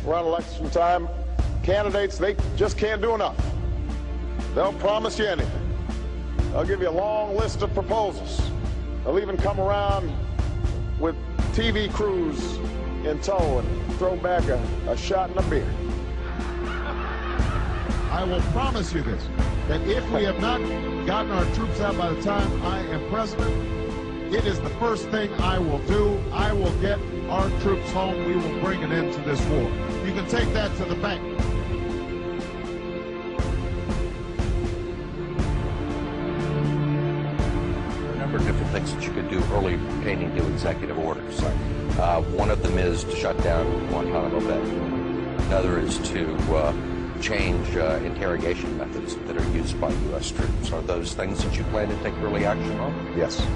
around election time, candidates, they just can't do enough. They'll promise you anything. They'll give you a long list of proposals. They'll even come around with TV crews in tow and throw back a shot and a beer. I will promise you this, that if we have not gotten our troops out by the time I am president, it is the first thing I will do. I will get our troops home. We will bring an end to this war. You can take that to the bank. There are a number of different things that you could do early pertaining to executive orders. One of them is to shut down Guantanamo Bay. Another is to change interrogation methods that are used by U.S. troops. Are those things that you plan to take early action on? Yes.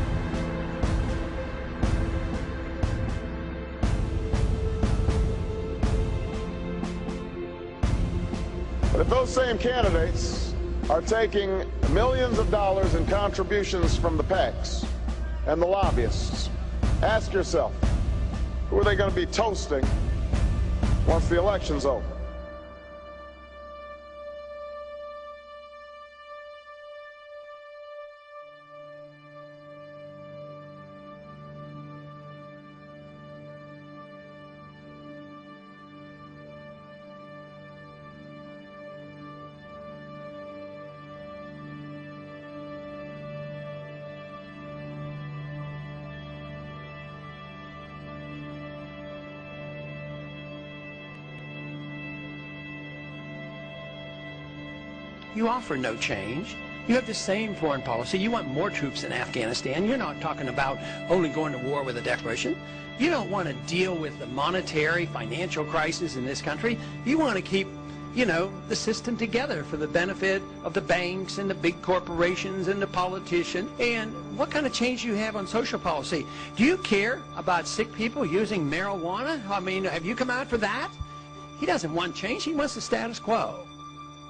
But if those same candidates are taking millions of dollars in contributions from the PACs and the lobbyists, ask yourself, who are they going to be toasting once the election's over? You offer no change. You have the same foreign policy. You want more troops in Afghanistan. You're not talking about only going to war with a declaration. You don't want to deal with the monetary, financial crisis in this country. You want to keep, you know, the system together for the benefit of the banks and the big corporations and the politicians. And what kind of change do you have on social policy? Do you care about sick people using marijuana? I mean, have you come out for that? He doesn't want change. He wants the status quo.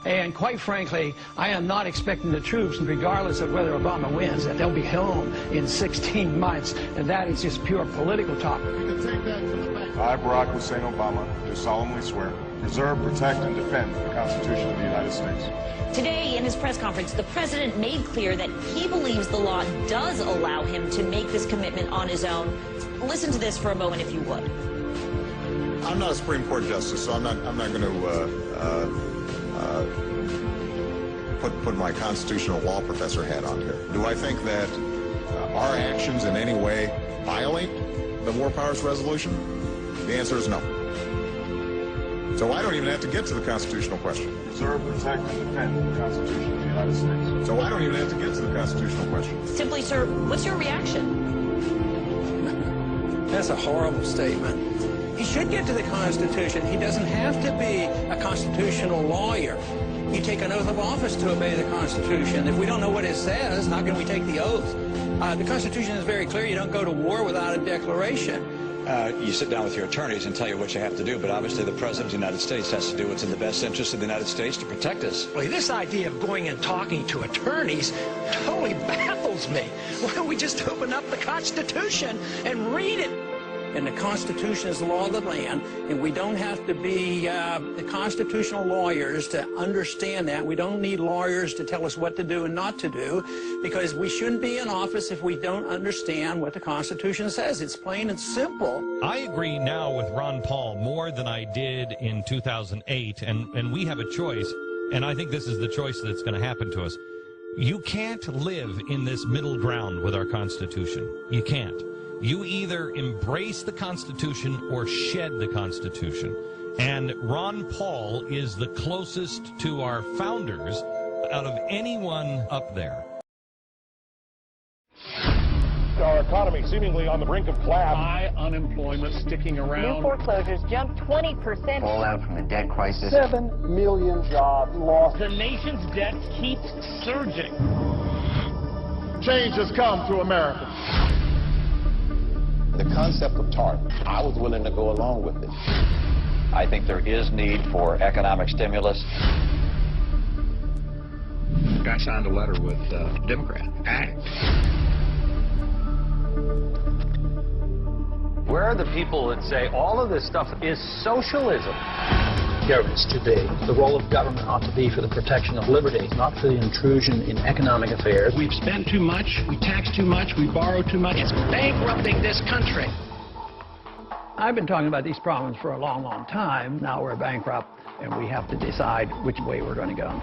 And quite frankly, I am not expecting the troops, regardless of whether Obama wins, that they'll be home in 16 months. And that is just pure political talk. You can take that to the bank. I, Barack Hussein Obama, do solemnly swear to preserve, protect, and defend the Constitution of the United States. Today, in his press conference, the president made clear that he believes the law does allow him to make this commitment on his own. Listen to this for a moment, if you would. I'm not a Supreme Court justice, so I'm not going to put my constitutional law professor hat on here. Do I think that our actions in any way violate the War Powers Resolution? The answer is no. So I don't even have to get to the constitutional question. Preserve, protect, and defend the Constitution of the United States. So I don't even have to get to the constitutional question. Simply, sir, what's your reaction? That's a horrible statement. He should get to the Constitution. He doesn't have to be a constitutional lawyer. You take an oath of office to obey the Constitution. If we don't know what it says, how can we take the oath? The Constitution is very clear. You don't go to war without a declaration. You sit down with your attorneys and tell you what you have to do, but obviously the President of the United States has to do what's in the best interest of the United States to protect us. Well, this idea of going and talking to attorneys totally baffles me. Why don't we just open up the Constitution and read it? And the Constitution is the law of the land, and we don't have to be the constitutional lawyers to understand that. We don't need lawyers to tell us what to do and not to do, because we shouldn't be in office if we don't understand what the Constitution says. It's plain and simple. I agree now with Ron Paul more than I did in 2008, and we have a choice, and I think this is the choice that's going to happen to us. You can't live in this middle ground with our Constitution. You can't. You either embrace the Constitution or shed the Constitution. And Ron Paul is the closest to our founders out of anyone up there. Our economy seemingly on the brink of collapse. High unemployment sticking around. New foreclosures jumped 20%. Fallout from the debt crisis. 7 million jobs lost. The nation's debt keeps surging. Change has come to America. The concept of TARP, I was willing to go along with it. I think there is need for economic stimulus. The guy signed a letter with Democrat. Act. Where are the people that say all of this stuff is socialism? Governance today. The role of government ought to be for the protection of liberty, not for the intrusion in economic affairs. We've spent too much, we tax too much, we borrow too much. It's bankrupting this country. I've been talking about these problems for a long, long time. Now we're bankrupt, and we have to decide which way we're going to go.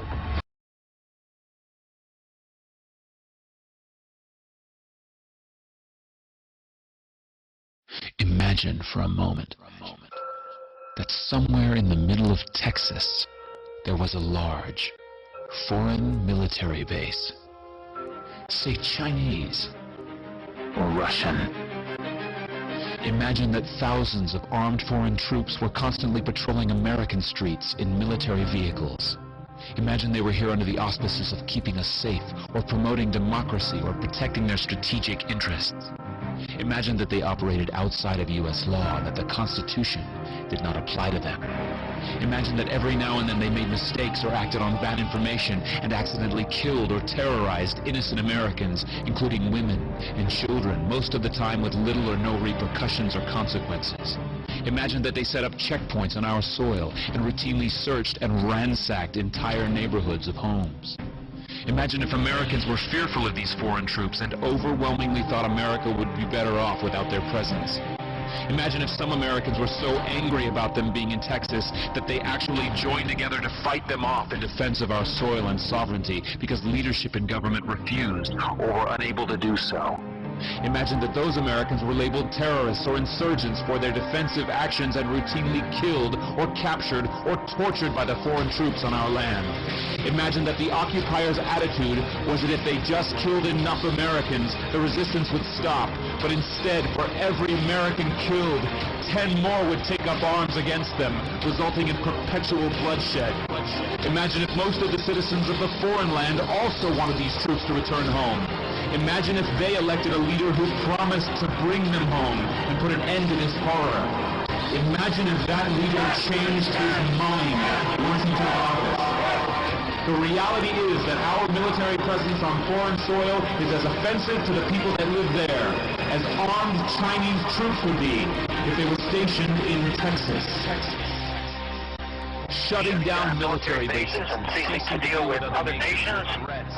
Imagine for a moment that somewhere in the middle of Texas there was a large foreign military base, say Chinese or Russian. Imagine that thousands of armed foreign troops were constantly patrolling American streets in military vehicles. Imagine they were here under the auspices of keeping us safe, or promoting democracy, or protecting their strategic interests. Imagine that they operated outside of U.S. law and that the Constitution did not apply to them. Imagine that every now and then they made mistakes or acted on bad information and accidentally killed or terrorized innocent Americans, including women and children, most of the time with little or no repercussions or consequences. Imagine that they set up checkpoints on our soil and routinely searched and ransacked entire neighborhoods of homes. Imagine if Americans were fearful of these foreign troops and overwhelmingly thought America would be better off without their presence. Imagine if some Americans were so angry about them being in Texas that they actually joined together to fight them off in defense of our soil and sovereignty because leadership in government refused or were unable to do so. Imagine that those Americans were labeled terrorists or insurgents for their defensive actions and routinely killed or captured or tortured by the foreign troops on our land. Imagine that the occupiers' attitude was that if they just killed enough Americans, the resistance would stop. But instead, for every American killed, 10 more would take up arms against them, resulting in perpetual bloodshed. Imagine if most of the citizens of the foreign land also wanted these troops to return home. Imagine if they elected a leader who promised to bring them home and put an end to this horror. Imagine if that leader changed his mind once he took office. The reality is that our military presence on foreign soil is as offensive to the people that live there as armed Chinese troops would be if they were stationed in Texas. Shutting down military bases and ceasing to deal with other nations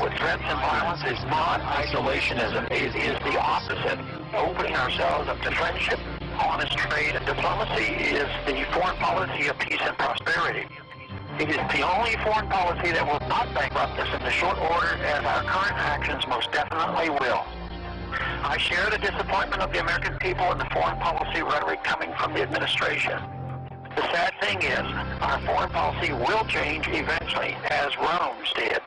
with threats and violence is not isolationism. It is the opposite. Opening ourselves up to friendship, honest trade, and diplomacy is the foreign policy of peace and prosperity. It is the only foreign policy that will not bankrupt us in the short order, as our current actions most definitely will. I share the disappointment of the American people in the foreign policy rhetoric coming from the administration. The sad thing is, our foreign policy will change eventually, as Rome's did,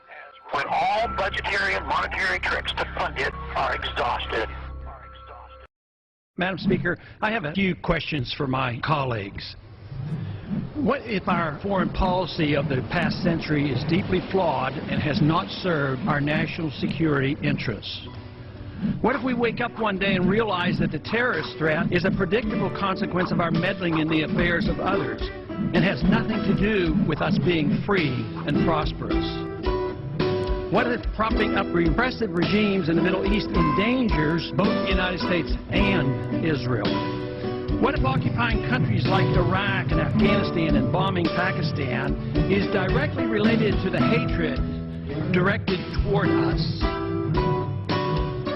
when all budgetary and monetary tricks to fund it are exhausted. Madam Speaker, I have a few questions for my colleagues. What if our foreign policy of the past century is deeply flawed and has not served our national security interests? What if we wake up one day and realize that the terrorist threat is a predictable consequence of our meddling in the affairs of others and has nothing to do with us being free and prosperous? What if propping up repressive regimes in the Middle East endangers both the United States and Israel? What if occupying countries like Iraq and Afghanistan and bombing Pakistan is directly related to the hatred directed toward us?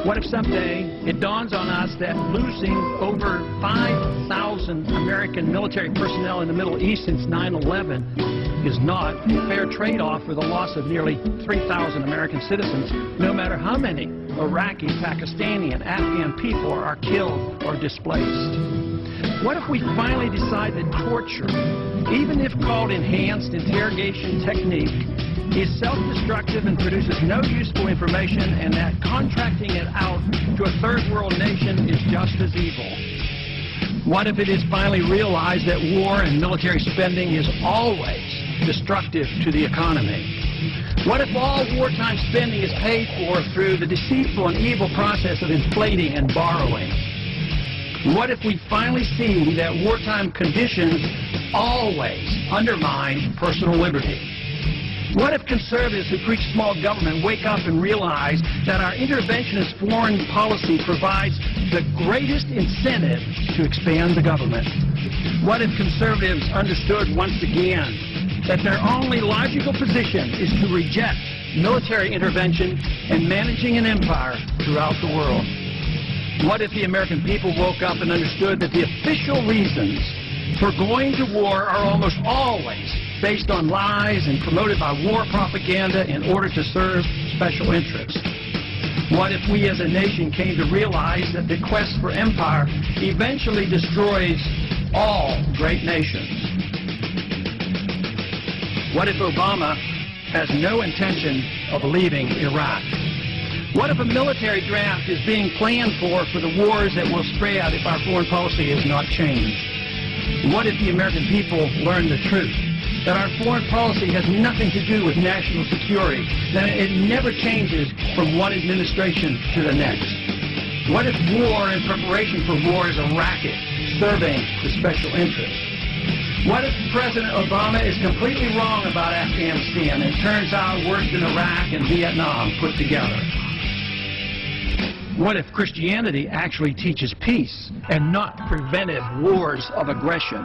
What if someday it dawns on us that losing over 5,000 American military personnel in the Middle East since 9/11 is not a fair trade-off for the loss of nearly 3,000 American citizens, no matter how many Iraqi, Pakistani, and Afghan people are killed or displaced? What if we finally decide that torture, even if called enhanced interrogation technique, is self-destructive and produces no useful information, and that contracting it out to a third world nation is just as evil? What if it is finally realized that war and military spending is always destructive to the economy? What if all wartime spending is paid for through the deceitful and evil process of inflating and borrowing? What if we finally see that wartime conditions always undermine personal liberty? What if conservatives who preach small government wake up and realize that our interventionist foreign policy provides the greatest incentive to expand the government? What if conservatives understood once again that their only logical position is to reject military intervention and managing an empire throughout the world? What if the American people woke up and understood that the official reasons for going to war are almost always based on lies and promoted by war propaganda in order to serve special interests? What if we as a nation came to realize that the quest for empire eventually destroys all great nations? What if Obama has no intention of leaving Iraq? What if a military draft is being planned for the wars that will spread if our foreign policy is not changed? What if the American people learn the truth, that our foreign policy has nothing to do with national security, that it never changes from one administration to the next? What if war and preparation for war is a racket serving the special interests? What if President Obama is completely wrong about Afghanistan and turns out worse than Iraq and Vietnam put together? What if Christianity actually teaches peace and not preventive wars of aggression?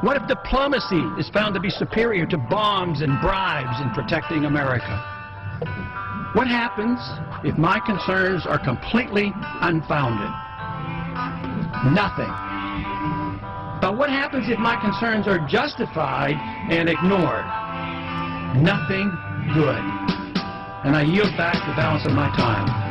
What if diplomacy is found to be superior to bombs and bribes in protecting America? What happens if my concerns are completely unfounded? Nothing. But what happens if my concerns are justified and ignored? Nothing good. And I yield back the balance of my time.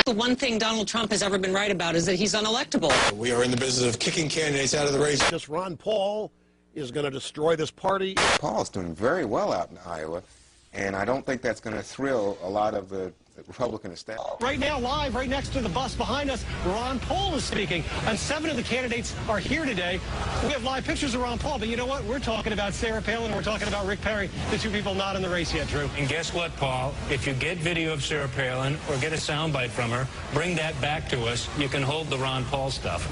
The one thing Donald Trump has ever been right about is that he's unelectable. We are in the business of kicking candidates out of the race. Just Ron Paul is going to destroy this party. Paul's doing very well out in Iowa, and I don't think that's going to thrill a lot of the Republican establishment. Right now, live, right next to the bus behind us, Ron Paul is speaking, and 7 of the candidates are here today. We have live pictures of Ron Paul, but you know what? We're talking about Sarah Palin, and we're talking about Rick Perry, the 2 people not in the race yet, Drew. And guess what, Paul? If you get video of Sarah Palin or get a soundbite from her, bring that back to us. You can hold the Ron Paul stuff.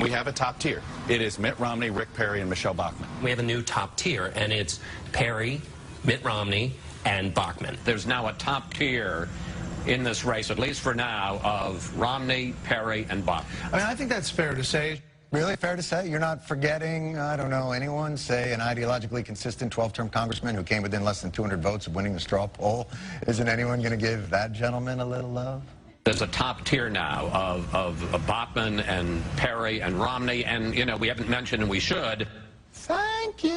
We have a top tier. It is Mitt Romney, Rick Perry, and Michelle Bachmann. We have a new top tier, and it's Perry, Mitt Romney, and Bachmann. There's now a top tier in this race, at least for now, of Romney, Perry, and Bachmann. I mean, I think that's fair to say. Really fair to say? You're not forgetting, I don't know, anyone, say an ideologically consistent 12-term congressman who came within less than 200 votes of winning the straw poll? Isn't anyone going to give that gentleman a little love? There's a top tier now of Bachmann and Perry and Romney, and, you know, we haven't mentioned, and we should. Thank you.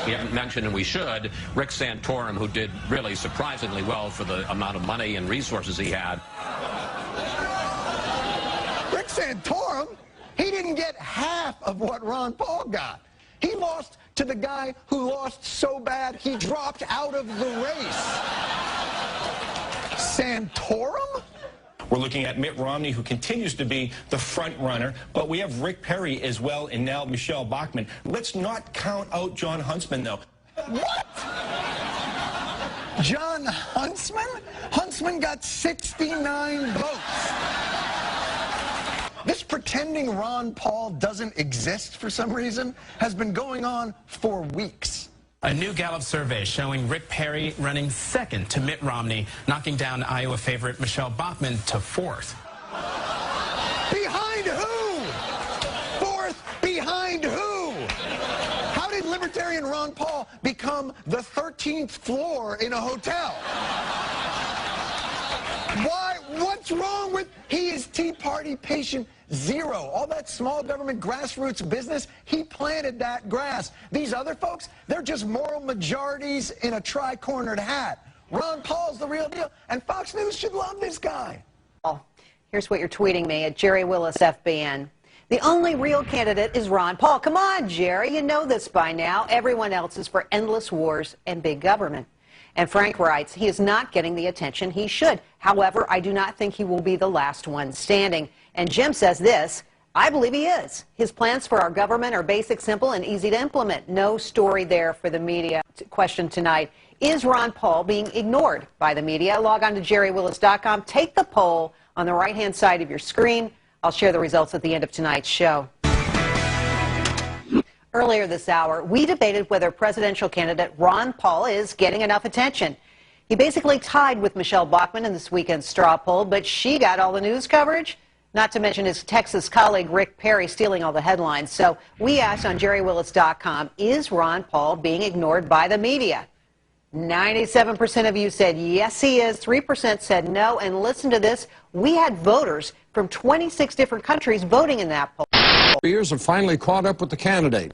We haven't mentioned, and we should, Rick Santorum, who did really surprisingly well for the amount of money and resources he had. Rick Santorum? He didn't get half of what Ron Paul got. He lost to the guy who lost so bad he dropped out of the race. Santorum? We're looking at Mitt Romney, who continues to be the front runner, but we have Rick Perry as well, and now Michelle Bachmann. Let's not count out John Huntsman, though. What? John Huntsman? Huntsman got 69 votes. This pretending Ron Paul doesn't exist for some reason has been going on for weeks. A new Gallup survey showing Rick Perry running second to Mitt Romney, knocking down Iowa favorite Michelle Bachmann to 4th. Behind who? 4th behind who? How did Libertarian Ron Paul become the 13th floor in a hotel? Why? What's wrong with... He is Tea Party patient zero. All that small government grassroots business, he planted that grass. These other folks, they're just moral majorities in a tri-cornered hat. Ron Paul's the real deal, and Fox News should love this guy. Here's what you're tweeting me at Jerry Willis FBN. The only real candidate is Ron Paul. Come on, Jerry, you know this by now. Everyone else is for endless wars and big government. And Frank writes, he is not getting the attention he should. However, I do not think he will be the last one standing. And Jim says this, I believe he is. His plans for our government are basic, simple, and easy to implement. No story there for the media. Question tonight, is Ron Paul being ignored by the media? Log on to jerrywillis.com. Take the poll on the right-hand side of your screen. I'll share the results at the end of tonight's show. Earlier this hour, we debated whether presidential candidate Ron Paul is getting enough attention. He basically tied with Michelle Bachmann in this weekend's straw poll, but she got all the news coverage, not to mention his Texas colleague Rick Perry stealing all the headlines. So we asked on JerryWillis.com, is Ron Paul being ignored by the media? 97% of you said yes, he is. 3% said no. And listen to this. We had voters from 26 different countries voting in that poll. Years have finally caught up with the candidate.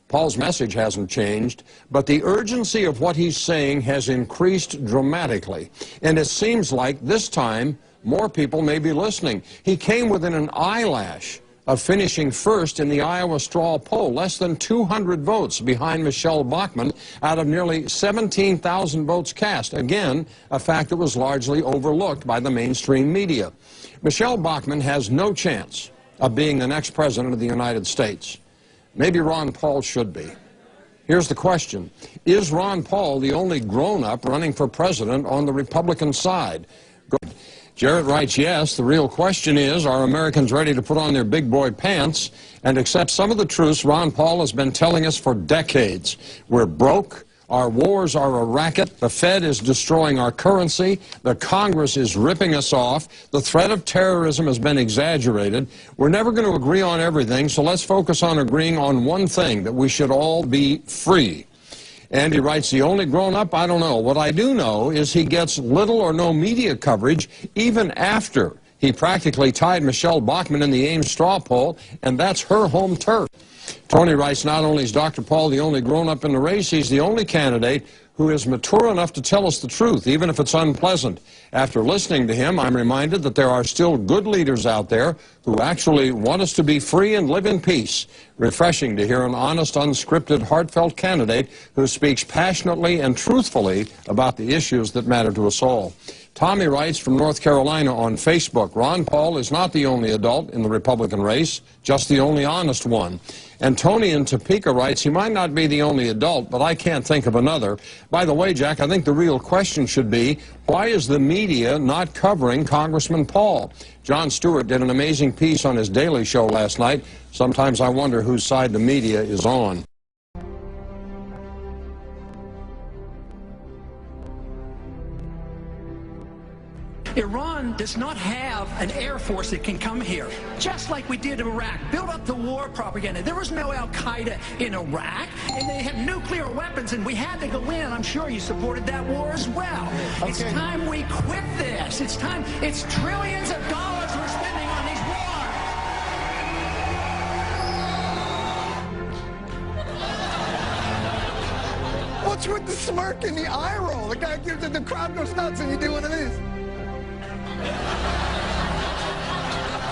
Paul's message hasn't changed, but the urgency of what he's saying has increased dramatically. And it seems like this time more people may be listening. He came within an eyelash of finishing first in the Iowa straw poll, less than 200 votes behind Michelle Bachmann out of nearly 17,000 votes cast. Again, a fact that was largely overlooked by the mainstream media. Michelle Bachmann has no chance of being the next president of the United States. Maybe Ron Paul should be. Here's the question. Is Ron Paul the only grown-up running for president on the Republican side? Jarrett writes, yes. The real question is, are Americans ready to put on their big boy pants and accept some of the truths Ron Paul has been telling us for decades? We're broke. Our wars are a racket. The Fed is destroying our currency. The Congress is ripping us off. The threat of terrorism has been exaggerated. We're never going to agree on everything, so let's focus on agreeing on one thing, that we should all be free. Andy writes, the only grown-up, I don't know. What I do know is he gets little or no media coverage even after he practically tied Michelle Bachmann in the Ames straw poll, and that's her home turf. Tony writes, not only is Dr. Paul the only grown-up in the race, he's the only candidate who is mature enough to tell us the truth, even if it's unpleasant. After listening to him, I'm reminded that there are still good leaders out there who actually want us to be free and live in peace. Refreshing to hear an honest, unscripted, heartfelt candidate who speaks passionately and truthfully about the issues that matter to us all. Tommy writes from North Carolina on Facebook, Ron Paul is not the only adult in the Republican race, just the only honest one. And Tony in Topeka writes, he might not be the only adult, but I can't think of another. By the way, Jack, I think the real question should be, why is the media not covering Congressman Paul? Jon Stewart did an amazing piece on his Daily Show last night. Sometimes I wonder whose side the media is on. Iran does not have an air force that can come here, just like we did in Iraq. Build up the war propaganda. There was no Al-Qaeda in Iraq, and they have nuclear weapons, and we had to go in. I'm sure you supported that war as well. Okay. It's time we quit this. It's time. It's trillions of dollars we're spending on these wars. What's with the smirk and the eye roll? The guy gives it, the crowd goes nuts, and you do one of these.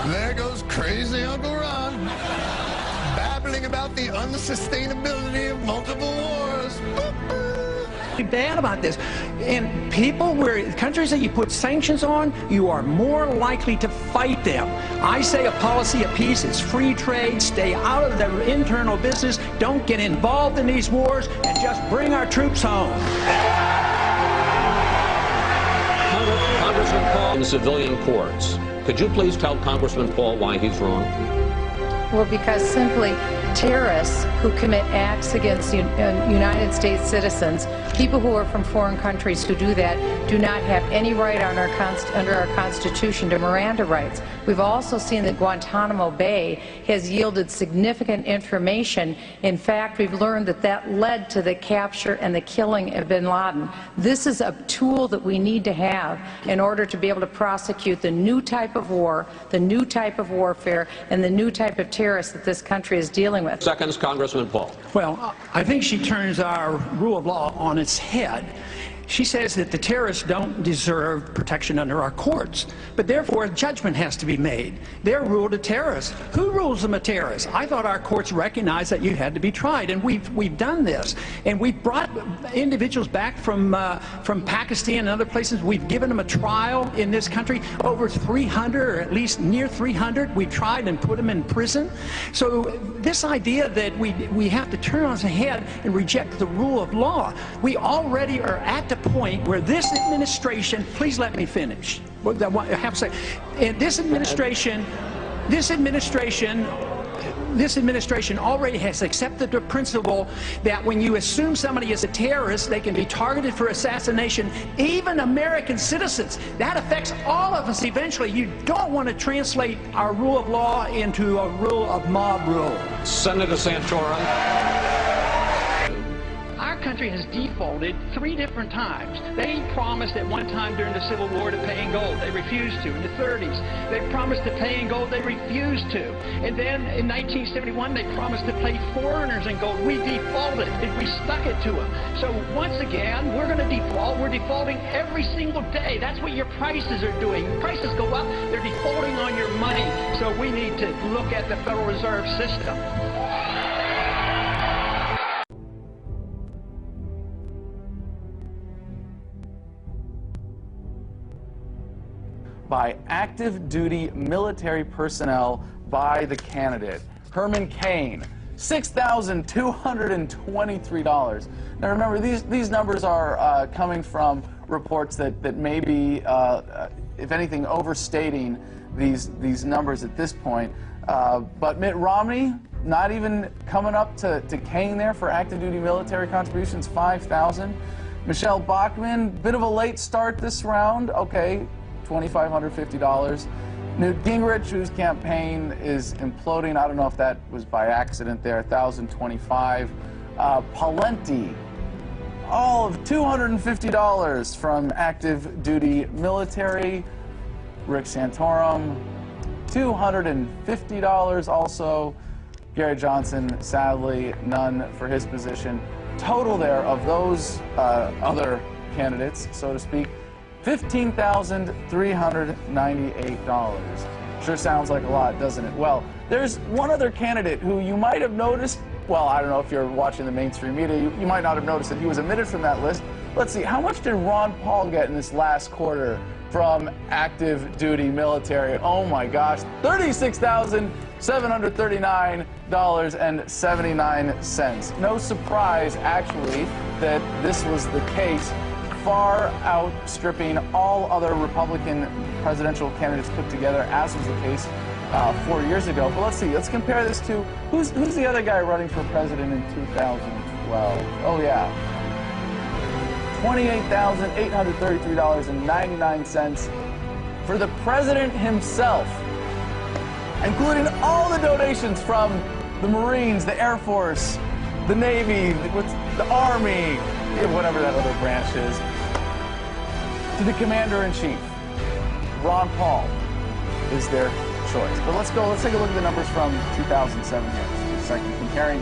There goes crazy Uncle Ron, babbling about the unsustainability of multiple wars. Bad about this. And people, where countries that you put sanctions on, you are more likely to fight them. I say a policy of peace is free trade, stay out of the internal business, don't get involved in these wars, and just bring our troops home. Congressman Paul in the civilian courts. Could you please tell Congressman Paul why he's wrong? Well, because simply terrorists who commit acts against United States citizens, people who are from foreign countries who do that, do not have any right on under our Constitution to Miranda rights. We've also seen that Guantanamo Bay has yielded significant information. In fact, we've learned that that led to the capture and the killing of bin Laden. This is a tool that we need to have in order to be able to prosecute the new type of war, the new type of warfare, and the new type of terrorists that this country is dealing with. Seconds, Congressman Paul. Well, I think she turns our rule of law on its head. She says that the terrorists don't deserve protection under our courts, but therefore a judgment has to be made. They're ruled a terrorist. Who rules them a terrorist? I thought our courts recognized that you had to be tried, and we've done this. And we've brought individuals back from Pakistan and other places. We've given them a trial in this country, over 300, or at least near 300. We've tried and put them in prison. So this idea that we have to turn on its head and reject the rule of law, we already are at the point where this administration, please let me finish. I have to say, and this administration this administration already has accepted the principle that when you assume somebody is a terrorist, they can be targeted for assassination, even American citizens. That affects all of us eventually. You don't want to translate our rule of law into a rule of mob rule. Senator Santorum. Our country has defaulted 3 different times. They promised at one time during the Civil War to pay in gold. They refused to. In the 30s, they promised to pay in gold. They refused to. And then in 1971, they promised to pay foreigners in gold. We defaulted, and we stuck it to them. So once again, we're going to default. We're defaulting every single day. That's what your prices are doing. Prices go up, they're defaulting on your money. So we need to look at the Federal Reserve System. By active duty military personnel by the candidate. Herman Cain, $6,223. Now remember, these numbers are coming from reports that may be, if anything, overstating these numbers at this point. But Mitt Romney, not even coming up to Cain there for active duty military contributions, $5,000. Michelle Bachmann, bit of a late start this round, okay. $2,550. Newt Gingrich, whose campaign is imploding, I don't know if that was by accident there, $1,025. Pawlenty, all of $250 from active duty military. Rick Santorum, $250 also. Gary Johnson, sadly, none for his position. Total there of those other candidates, so to speak, $15,398. Sure sounds like a lot, doesn't it? Well, there's one other candidate who you might have noticed. Well, I don't know if you're watching the mainstream media. You might not have noticed that he was omitted from that list. Let's see, how much did Ron Paul get in this last quarter from active duty military? Oh my gosh, $36,739.79. No surprise, actually, that this was the case, far outstripping all other Republican presidential candidates put together, as was the case 4 years ago. But let's see, let's compare this to, who's the other guy running for president in 2012? Oh yeah, $28,833.99 for the president himself, including all the donations from the Marines, the Air Force, the Navy, the Army, whatever that other branch is, to the Commander-in-Chief. Ron Paul is their choice. But let's take a look at the numbers from 2007 here. Just a second, comparing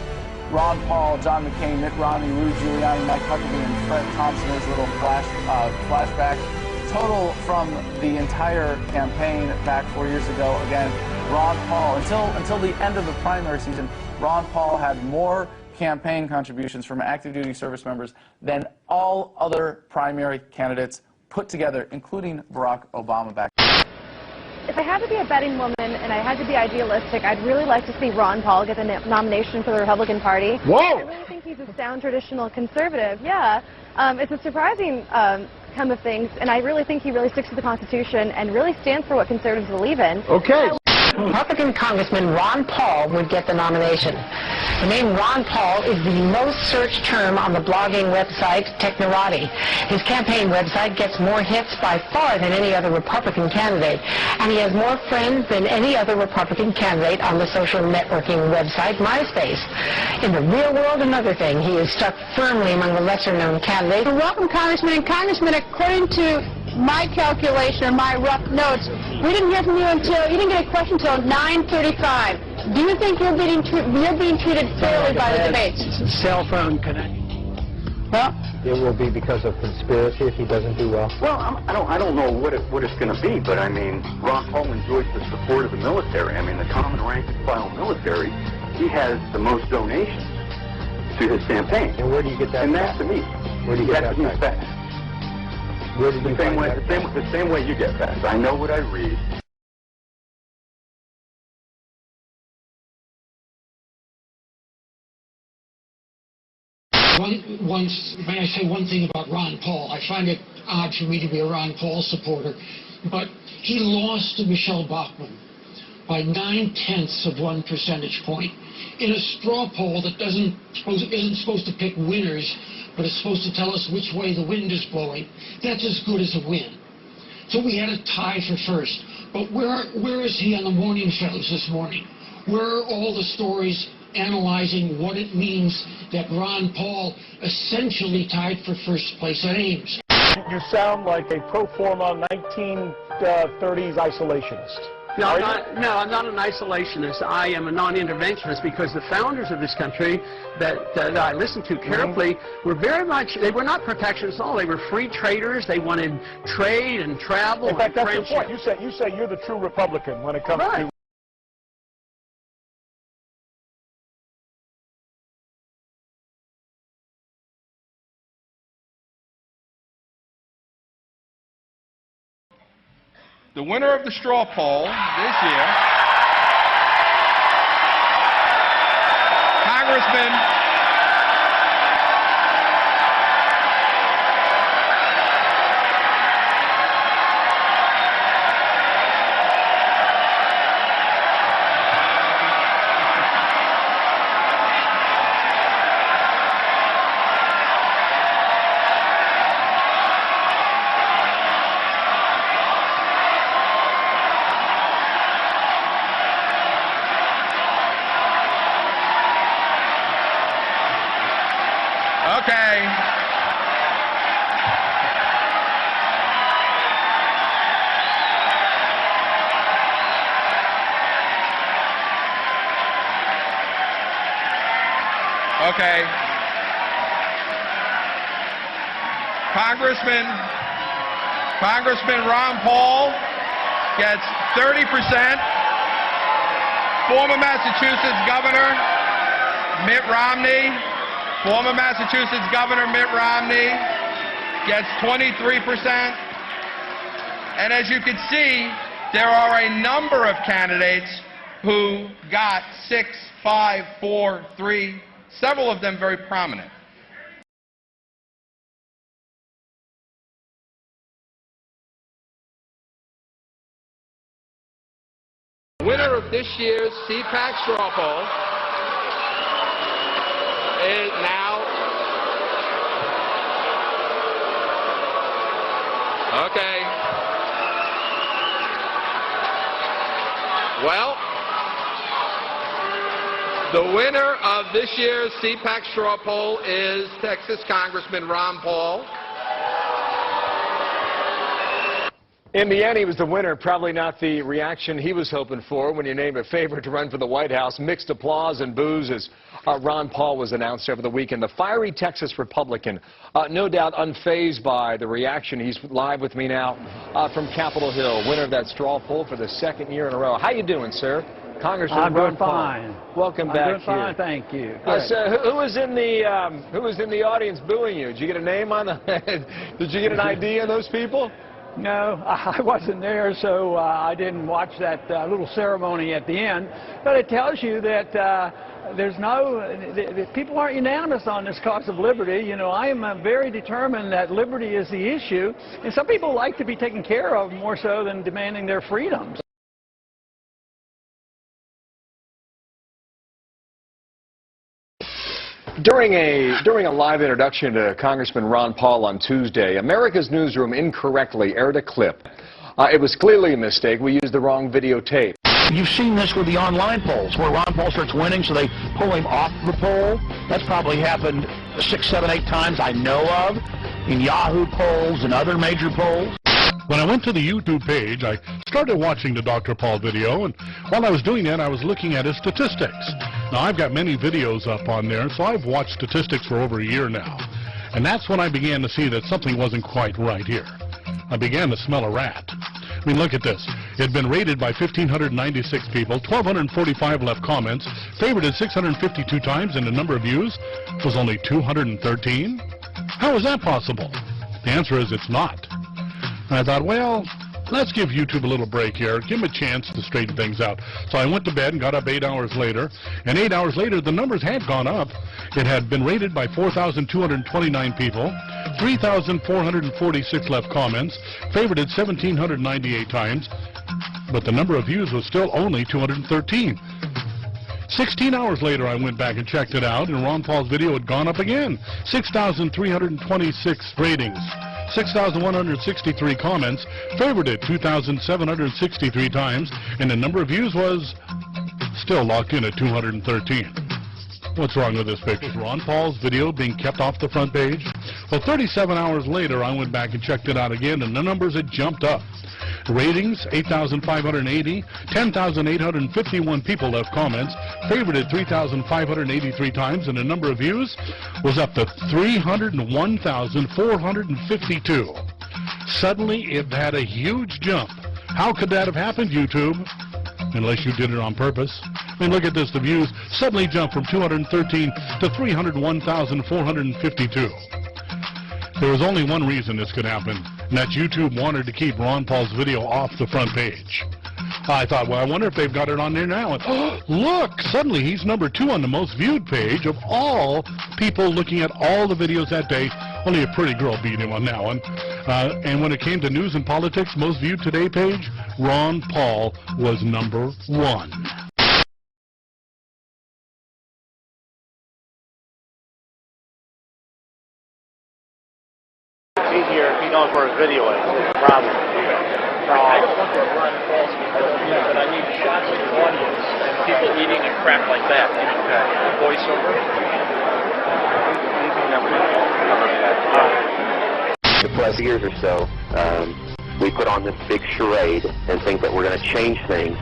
Ron Paul, John McCain, Mitt Romney, Rudy Giuliani, Mike Huckabee, and Fred Thompson. There's a little flashback. Total from the entire campaign back 4 years ago. Again, Ron Paul, until the end of the primary season, Ron Paul had more campaign contributions from active duty service members than all other primary candidates put together, including Barack Obama back. If I had to be a betting woman and I had to be idealistic, I'd really like to see Ron Paul get the nomination for the Republican Party. Whoa! I really think he's a sound traditional conservative. Yeah, it's a surprising come of things, and I really think he really sticks to the Constitution and really stands for what conservatives believe in. Okay. Republican Congressman Ron Paul would get the nomination. The name Ron Paul is the most searched term on the blogging website Technorati. His campaign website gets more hits by far than any other Republican candidate, and he has more friends than any other Republican candidate on the social networking website MySpace. In the real world, another thing, he is stuck firmly among the lesser-known candidates. Welcome, Congressman. And Congressman, according to my calculation or my rough notes, we didn't hear from you you didn't get a question until 9:35. Do you think you're being treated fairly by the debates? Cell phone connection. Well, it will be because of conspiracy if he doesn't do well. Well, I don't know what it's going to be, but I mean, Ron Paul enjoys the support of the military. I mean, the common rank and file military, he has the most donations to his campaign. And where do you get that? And that's to me. Where do you get that? Facts. Where did you find that? The same way you get facts. I know what I read. May I say one thing about Ron Paul? I find it odd for me to be a Ron Paul supporter, but he lost to Michelle Bachmann, by 0.9 percentage point in a straw poll that isn't supposed to pick winners, but it's supposed to tell us which way the wind is blowing. That's as good as a win. So we had a tie for first. But where is he on the morning shows this morning? Where are all the stories analyzing what it means that Ron Paul essentially tied for first place at Ames? You sound like a pro forma 1930s isolationist. No, I'm not an isolationist. I am a non-interventionist because the founders of this country that I listened to carefully were very much, they were not protectionists at all. They were free traders. They wanted trade and travel and friendship. In fact, that's your point. You say you're the true Republican when it comes to... The winner of the straw poll this year, Congressman Okay. Congressman Ron Paul gets 30%. Former Massachusetts Governor Mitt Romney, gets 23%. And as you can see, there are a number of candidates who got 6, 5, 4, 3, several of them very prominent. Winner of this year's CPAC straw poll is now... Okay. Well, the winner of this year's CPAC straw poll is Texas Congressman Ron Paul. In the end, he was the winner. Probably not the reaction he was hoping for when you named a favorite to run for the White House. Mixed applause and boos as Ron Paul was announced over the weekend. The fiery Texas Republican, no doubt unfazed by the reaction. He's live with me now from Capitol Hill, winner of that straw poll for the second year in a row. How you doing, sir? Congressman Ron Paul. I'm doing fine. Welcome back I'm doing fine, thank you. So who was in the audience booing you? Did you get a name on the? Did you get an ID on those people? No, I wasn't there, so I didn't watch that little ceremony at the end. But it tells you that people aren't unanimous on this cause of liberty. You know, I am very determined that liberty is the issue, and some people like to be taken care of more so than demanding their freedoms. During a live introduction to Congressman Ron Paul on Tuesday, America's Newsroom incorrectly aired a clip. It was clearly a mistake. We used the wrong videotape. You've seen this with the online polls, where Ron Paul starts winning, so they pull him off the poll. That's probably happened 6, 7, 8 times I know of, in Yahoo polls and other major polls. When I went to the YouTube page, I started watching the Dr. Paul video, and while I was doing that, I was looking at his statistics. Now, I've got many videos up on there, so I've watched statistics for over a year now. And that's when I began to see that something wasn't quite right here. I began to smell a rat. I mean, look at this. It had been rated by 1,596 people, 1,245 left comments, favorited 652 times, and the number of views was only 213? How is that possible? The answer is it's not. And I thought, well, let's give YouTube a little break here, give them a chance to straighten things out. So I went to bed and got up 8 hours later, and 8 hours later, the numbers had gone up. It had been rated by 4,229 people, 3,446 left comments, favorited 1,798 times, but the number of views was still only 213. 16 hours later, I went back and checked it out, and Ron Paul's video had gone up again. 6,326 ratings, 6,163 comments, favorited 2,763 times, and the number of views was still locked in at 213. What's wrong with this picture? Is Ron Paul's video being kept off the front page? Well, 37 hours later, I went back and checked it out again, and the numbers had jumped up. Ratings, 8,580, 10,851 people left comments, favorited 3,583 times, and the number of views was up to 301,452. Suddenly, it had a huge jump. How could that have happened, YouTube? Unless you did it on purpose. I mean, look at this. The views suddenly jumped from 213 to 301,452. There was only one reason this could happen, and that's YouTube wanted to keep Ron Paul's video off the front page. I thought, well, I wonder if they've got it on there now. And, oh, look, suddenly he's number 2 on the most viewed page of all people looking at all the videos that day. Only a pretty girl beat him on that one. And when it came to news and politics, most viewed today page, Ron Paul was number 1. Easier if he knows where his video is. It's a problem. I don't want to run false because but I need shots of the audience and people eating and crap like that. Voiceover. The past years or so, we put on this big charade and think that we're going to change things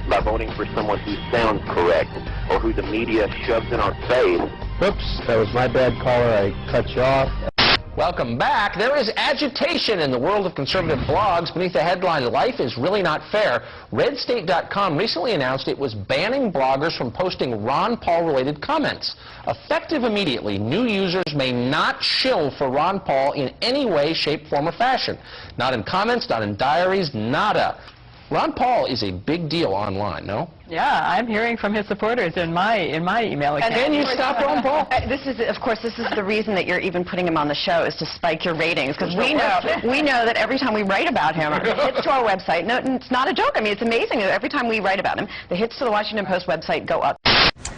by voting for someone who sounds correct or who the media shoves in our face. Oops, that was my bad, caller. I cut you off. Welcome back. There is agitation in the world of conservative blogs beneath the headline, "Life is Really Not Fair." RedState.com recently announced it was banning bloggers from posting Ron Paul-related comments. Effective immediately, new users may not shill for Ron Paul in any way, shape, form, or fashion. Not in comments, not in diaries, nada. Ron Paul is a big deal online, no? Yeah, I'm hearing from his supporters in my email account. And you stop Ron Paul? This is, of course, this is the reason that you're even putting him on the show, is to spike your ratings, because we know that every time we write about him, the hits to our website. No, it's not a joke. I mean, it's amazing that every time we write about him, the hits to the Washington Post website go up.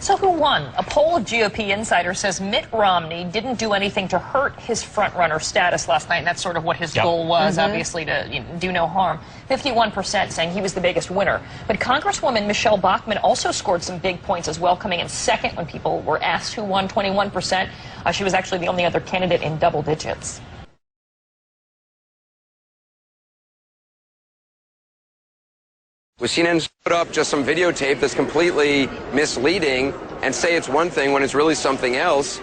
So who won? A poll of GOP insiders says Mitt Romney didn't do anything to hurt his front-runner status last night, and that's sort of what his goal was, obviously, to do no harm. 51% saying he was the biggest winner. But Congresswoman Michelle Bachmann also scored some big points as well, coming in second when people were asked who won, 21%. She was actually the only other candidate in double digits. With CNN's put up just some videotape that's completely misleading and say it's one thing when it's really something else.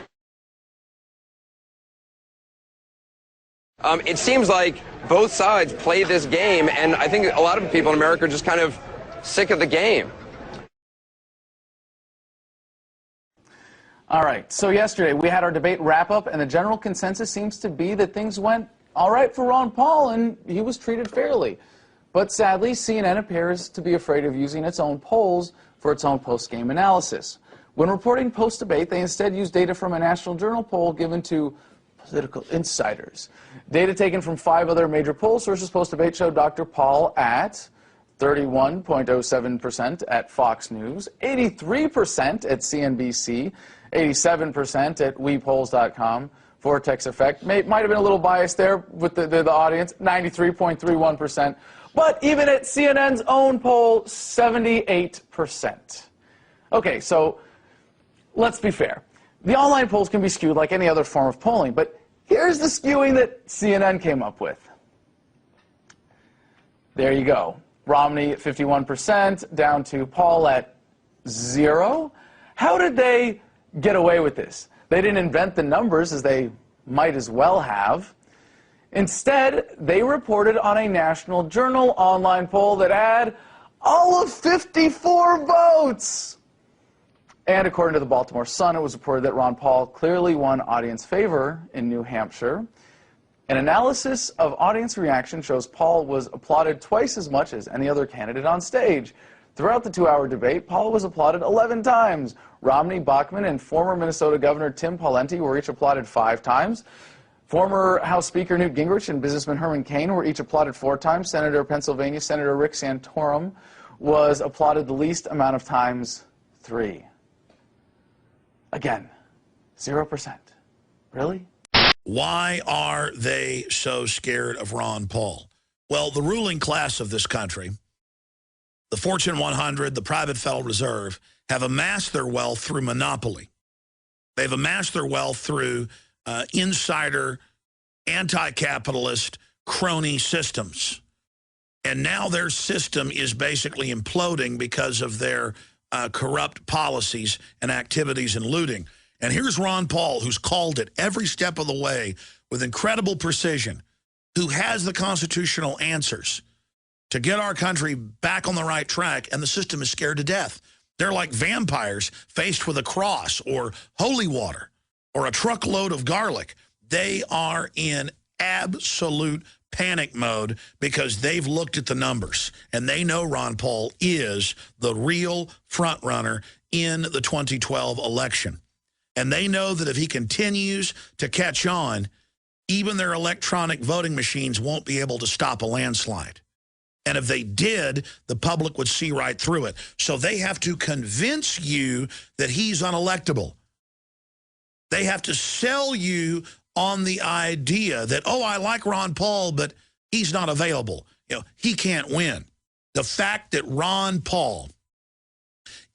It seems like both sides play this game, and I think a lot of people in America are just kind of sick of the game. All right, so yesterday we had our debate wrap-up, and the general consensus seems to be that things went all right for Ron Paul, and he was treated fairly. But sadly, CNN appears to be afraid of using its own polls for its own post-game analysis. When reporting post-debate, they instead use data from a National Journal poll given to political insiders. Data taken from 5 other major poll sources post-debate showed Dr. Paul at 31.07% at Fox News, 83% at CNBC, 87% at WePolls.com. Vortex Effect might have been a little biased there with the audience, 93.31%. But even at CNN's own poll, 78%. Okay, so let's be fair. The online polls can be skewed like any other form of polling, but here's the skewing that CNN came up with. There you go. Romney at 51%, down to Paul at 0. How did they get away with this? They didn't invent the numbers, as they might as well have. Instead, they reported on a National Journal online poll that had all of 54 votes. And according to the Baltimore Sun, it was reported that Ron Paul clearly won audience favor in New Hampshire. An analysis of audience reaction shows Paul was applauded twice as much as any other candidate on stage. Throughout the 2-hour debate, Paul was applauded 11 times. Romney, Bachmann, and former Minnesota Governor Tim Pawlenty were each applauded 5 times. Former House Speaker Newt Gingrich and businessman Herman Cain were each applauded 4 times. Senator of Pennsylvania, Senator Rick Santorum, was applauded the least amount of times, 3. Again, 0%. Really? Why are they so scared of Ron Paul? Well, the ruling class of this country, the Fortune 100, the private Federal Reserve, have amassed their wealth through monopoly. They've amassed their wealth through insider, anti-capitalist, crony systems. And now their system is basically imploding because of their corrupt policies and activities and looting. And here's Ron Paul, who's called it every step of the way with incredible precision, who has the constitutional answers to get our country back on the right track, and the system is scared to death. They're like vampires faced with a cross or holy water or a truckload of garlic. They are in absolute panic mode because they've looked at the numbers, and they know Ron Paul is the real front runner in the 2012 election. And they know that if he continues to catch on, even their electronic voting machines won't be able to stop a landslide. And if they did, the public would see right through it. So they have to convince you that he's unelectable. They have to sell you on the idea that, oh, I like Ron Paul, but he's not available. You know, he can't win. The fact that Ron Paul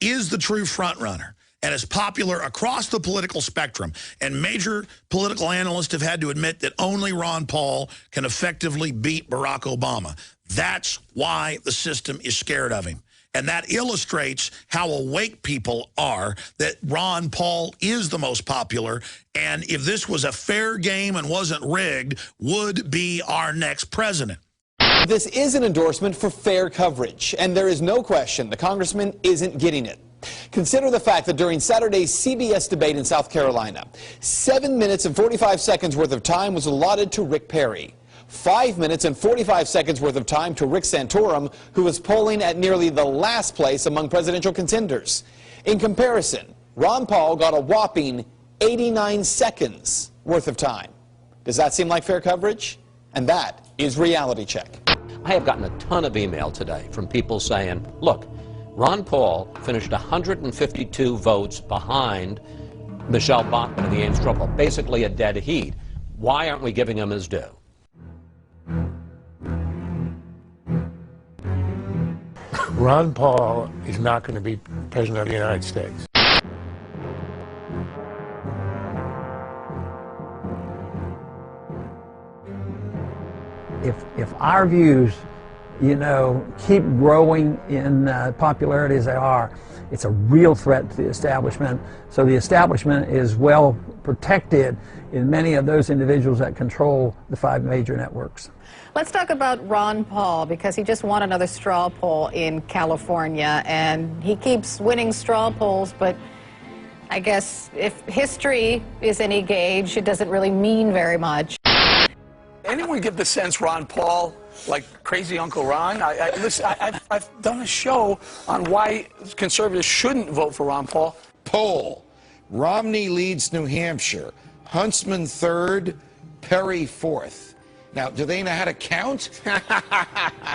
is the true front runner and is popular across the political spectrum, and major political analysts have had to admit that only Ron Paul can effectively beat Barack Obama. That's why the system is scared of him. And that illustrates how awake people are, that Ron Paul is the most popular, and if this was a fair game and wasn't rigged, would be our next president. This is an endorsement for fair coverage, and there is no question the congressman isn't getting it. Consider the fact that during Saturday's CBS debate in South Carolina, 7 minutes and 45 seconds worth of time was allotted to Rick Perry. 5 minutes and 45 seconds worth of time to Rick Santorum, who was polling at nearly the last place among presidential contenders. In comparison, Ron Paul got a whopping 89 seconds worth of time. Does that seem like fair coverage? And that is Reality Check. I have gotten a ton of email today from people saying, look, Ron Paul finished 152 votes behind Michelle Bachmann of the Ames straw poll, basically a dead heat. Why aren't we giving him his due? Ron Paul is not going to be president of the United States. If our views, you know, keep growing in popularity as they are, it's a real threat to the establishment. So the establishment is well protected in many of those individuals that control the 5 major networks. Let's talk about Ron Paul, because he just won another straw poll in California, and he keeps winning straw polls, but I guess if history is any gauge, it doesn't really mean very much. Anyone get the sense Ron Paul, like crazy Uncle Ron? Listen, I've done a show on why conservatives shouldn't vote for Ron Paul. Poll. Romney leads New Hampshire. Huntsman 3rd, Perry 4th. Now, do they know how to count?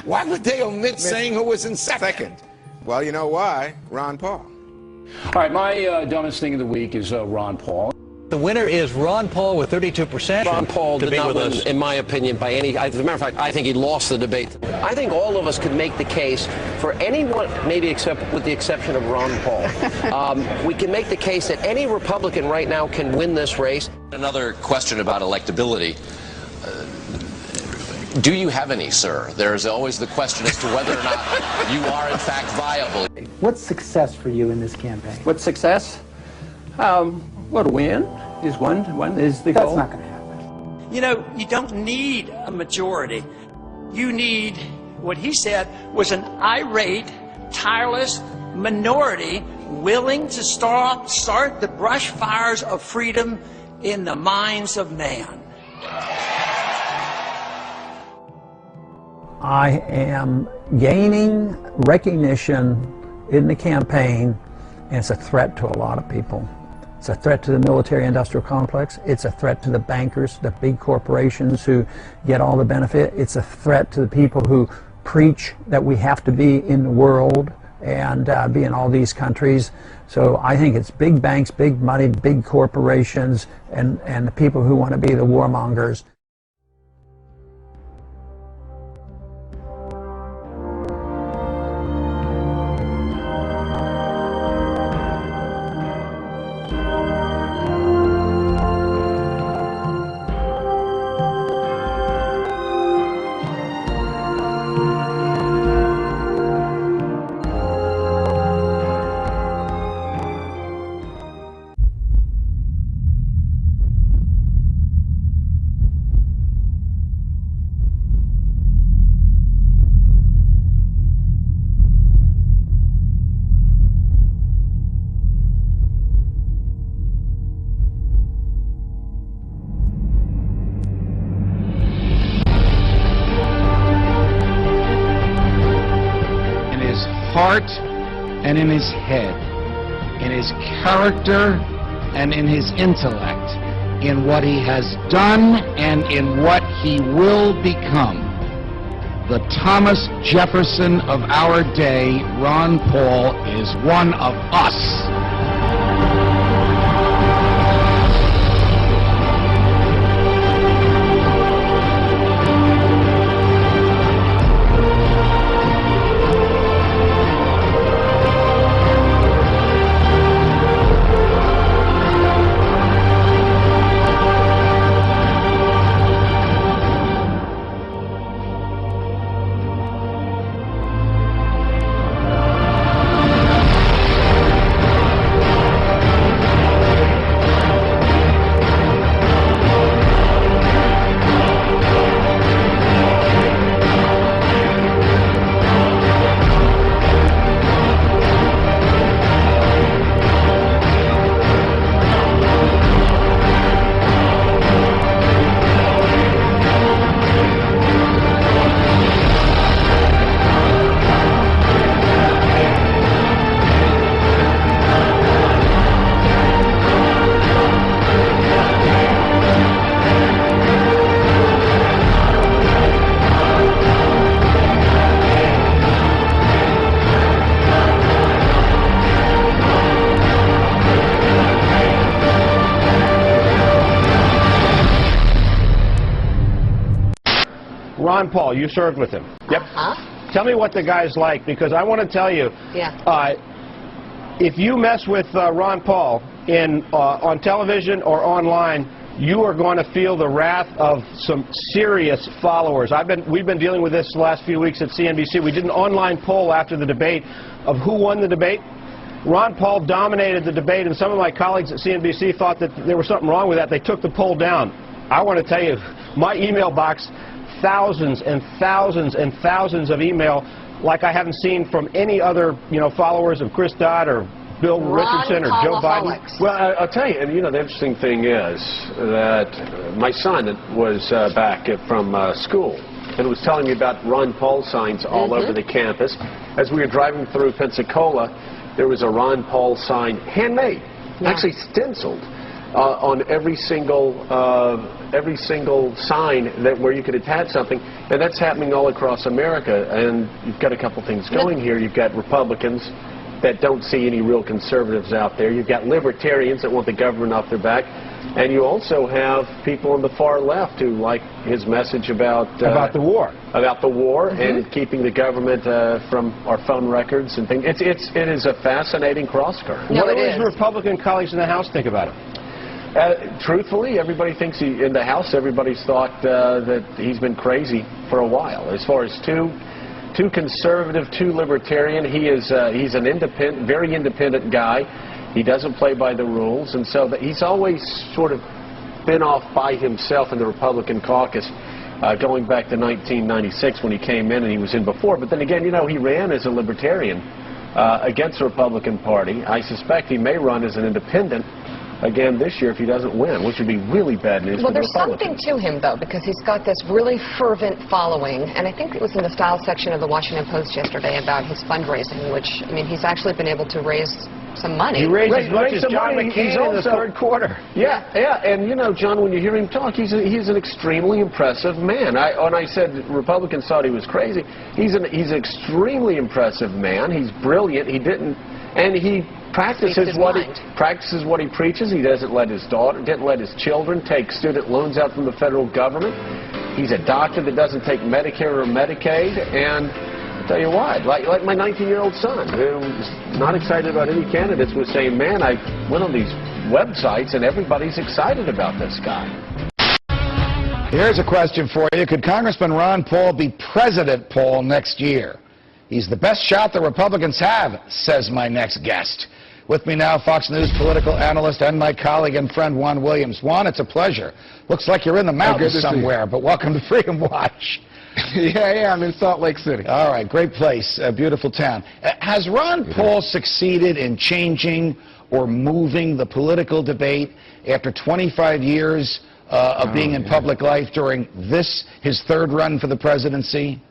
Why would they omit saying who was in second? Well, you know why. Ron Paul. All right, my dumbest thing of the week is Ron Paul. The winner is Ron Paul with 32%. Ron Paul did not win, in my opinion, by any... As a matter of fact, I think he lost the debate. I think all of us could make the case for anyone, maybe with the exception of Ron Paul. We can make the case that any Republican right now can win this race. Another question about electability. Do you have any, sir? There's always the question as to whether or not you are, in fact, viable. What's success for you in this campaign? What's success? Well, to win is one is the goal. That's not going to happen. You know, you don't need a majority. You need, what he said, was an irate, tireless minority willing to start the brush fires of freedom in the minds of man. I am gaining recognition in the campaign, and it's a threat to a lot of people. It's a threat to the military-industrial complex. It's a threat to the bankers, the big corporations who get all the benefit. It's a threat to the people who preach that we have to be in the world and be in all these countries. So I think it's big banks, big money, big corporations, and the people who want to be the warmongers. Heart and in his head, in his character and in his intellect, in what he has done and in what he will become. The Thomas Jefferson of our day, Ron Paul, is one of us. Ron Paul, you served with him. Yep. Tell me what the guy's like, because I want to tell you, if you mess with Ron Paul on television or online, you are going to feel the wrath of some serious followers. We've been dealing with this the last few weeks at CNBC. We did an online poll after the debate of who won the debate. Ron Paul dominated the debate, and some of my colleagues at CNBC thought that there was something wrong with that. They took the poll down. I want to tell you, my email box, thousands and thousands and thousands of email like I haven't seen from any other, followers of Chris Dodd or Bill Richardson or Joe Biden. Well, I'll tell you, and the interesting thing is that my son was back from school and was telling me about Ron Paul signs all over the campus. As we were driving through Pensacola, there was a Ron Paul sign, handmade, actually stenciled, on every single sign where you could attach something, and that's happening all across America. And you've got a couple things going here. You've got Republicans that don't see any real conservatives out there. You've got libertarians that want the government off their back, and you also have people on the far left who like his message about the war, and keeping the government from our phone records and things. It is a fascinating crosscurrent. What do his Republican colleagues in the House think about it? Truthfully, everybody thinks in the House, everybody's thought that he's been crazy for a while. As far as too conservative, too libertarian, he's an independent, very independent guy. He doesn't play by the rules, and so he's always sort of been off by himself in the Republican caucus, going back to 1996 when he came in, and he was in before. But then again, he ran as a libertarian against the Republican Party. I suspect he may run as an independent again this year if he doesn't win, which would be really bad news for the Republicans. Well, there's something to him, though, because he's got this really fervent following, and I think it was in the style section of the Washington Post yesterday about his fundraising, which, I mean, he's actually been able to raise some money. He raised as much as John McCain in the third quarter. Yeah, and you know, John, when you hear him talk, he's an extremely impressive man. When I said Republicans thought he was crazy, he's an extremely impressive man. He's brilliant. He practices what he preaches. He didn't let his children take student loans out from the federal government. He's a doctor that doesn't take Medicare or Medicaid, and I'll tell you what, like my 19-year-old son, who's not excited about any candidates, was saying, man, I went on these websites and everybody's excited about this guy. Here's a question for you. Could Congressman Ron Paul be President Paul next year? He's the best shot the Republicans have, says my next guest. With me now, Fox News political analyst and my colleague and friend Juan Williams. Juan, it's a pleasure. Looks like you're in the mountains somewhere, but welcome to Freedom Watch. Yeah, I'm in Salt Lake City. All right, great place, a beautiful town. Has Ron Paul succeeded in changing or moving the political debate after 25 years of being in public life during his third run for the presidency?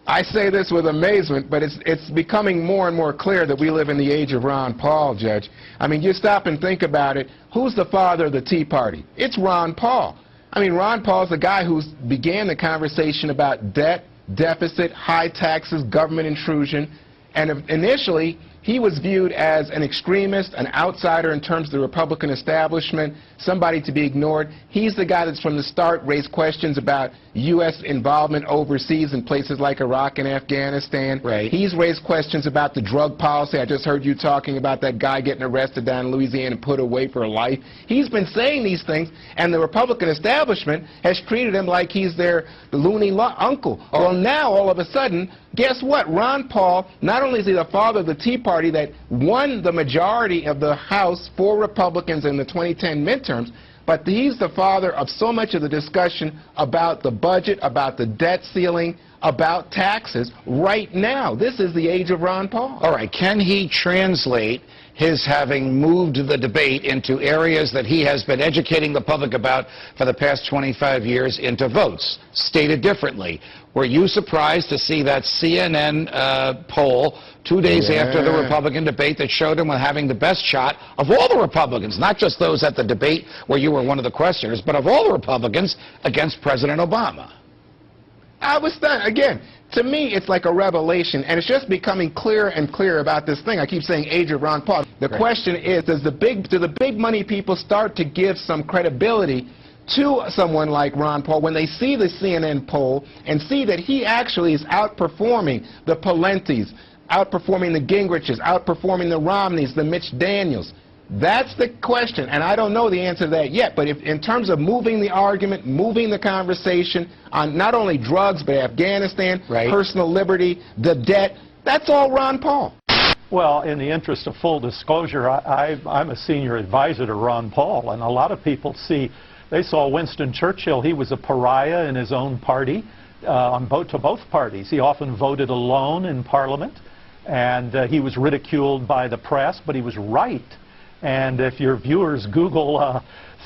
I say this with amazement, but it's becoming more and more clear that we live in the age of Ron Paul, Judge. I mean, you stop and think about it. Who's the father of the Tea Party? It's Ron Paul. I mean, Ron Paul's the guy who began the conversation about debt, deficit, high taxes, government intrusion, and initially he was viewed as an extremist, an outsider in terms of the Republican establishment, somebody to be ignored. He's the guy that's from the start raised questions about U.S. involvement overseas in places like Iraq and Afghanistan. Right. He's raised questions about the drug policy. I just heard you talking about that guy getting arrested down in Louisiana and put away for life. He's been saying these things, and the Republican establishment has treated him like he's their loony uncle. Well, now, all of a sudden, guess what? Ron Paul, not only is he the father of the Tea Party that won the majority of the House for Republicans in the 2010 midterms, but he's the father of so much of the discussion about the budget, about the debt ceiling, about taxes right now. This is the age of Ron Paul. All right, can he translate his having moved the debate into areas that he has been educating the public about for the past 25 years into votes? Stated differently, were you surprised to see that CNN poll 2 days after the Republican debate that showed him having the best shot of all the Republicans, not just those at the debate where you were one of the questioners, but of all the Republicans against President Obama? I was stunned. Again, to me, it's like a revelation, and it's just becoming clearer and clearer about this thing. I keep saying age of Ron Paul. The question is, do the big money people start to give some credibility to someone like Ron Paul when they see the CNN poll and see that he actually is outperforming the Palentis, outperforming the Gingriches, outperforming the Romneys, the Mitch Daniels? That's the question, and I don't know the answer to that yet. But if, in terms of moving the argument, moving the conversation on not only drugs but Afghanistan, personal liberty, the debt, that's all Ron Paul. Well, in the interest of full disclosure, I'm a senior advisor to Ron Paul, and a lot of people they saw Winston Churchill. He was a pariah in his own party, to both parties. He often voted alone in Parliament, and he was ridiculed by the press, but he was right. And if your viewers Google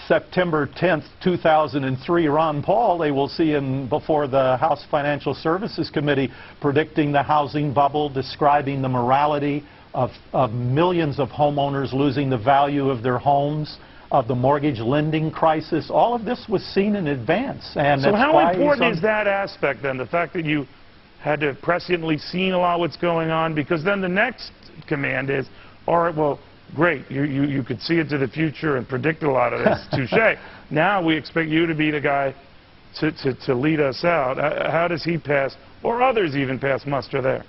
September 10th, 2003 Ron Paul, they will see him before the House Financial Services Committee predicting the housing bubble, describing the morality of millions of homeowners losing the value of their homes, of the mortgage lending crisis. All of this was seen in advance. And so how important is that aspect then, the fact that you had to presciently seen a lot of what's going on? Because then the next command is, all right, well, great, you could see into the future and predict a lot of this, touche. Now we expect you to be the guy to lead us out. How does he pass, or others even pass muster there?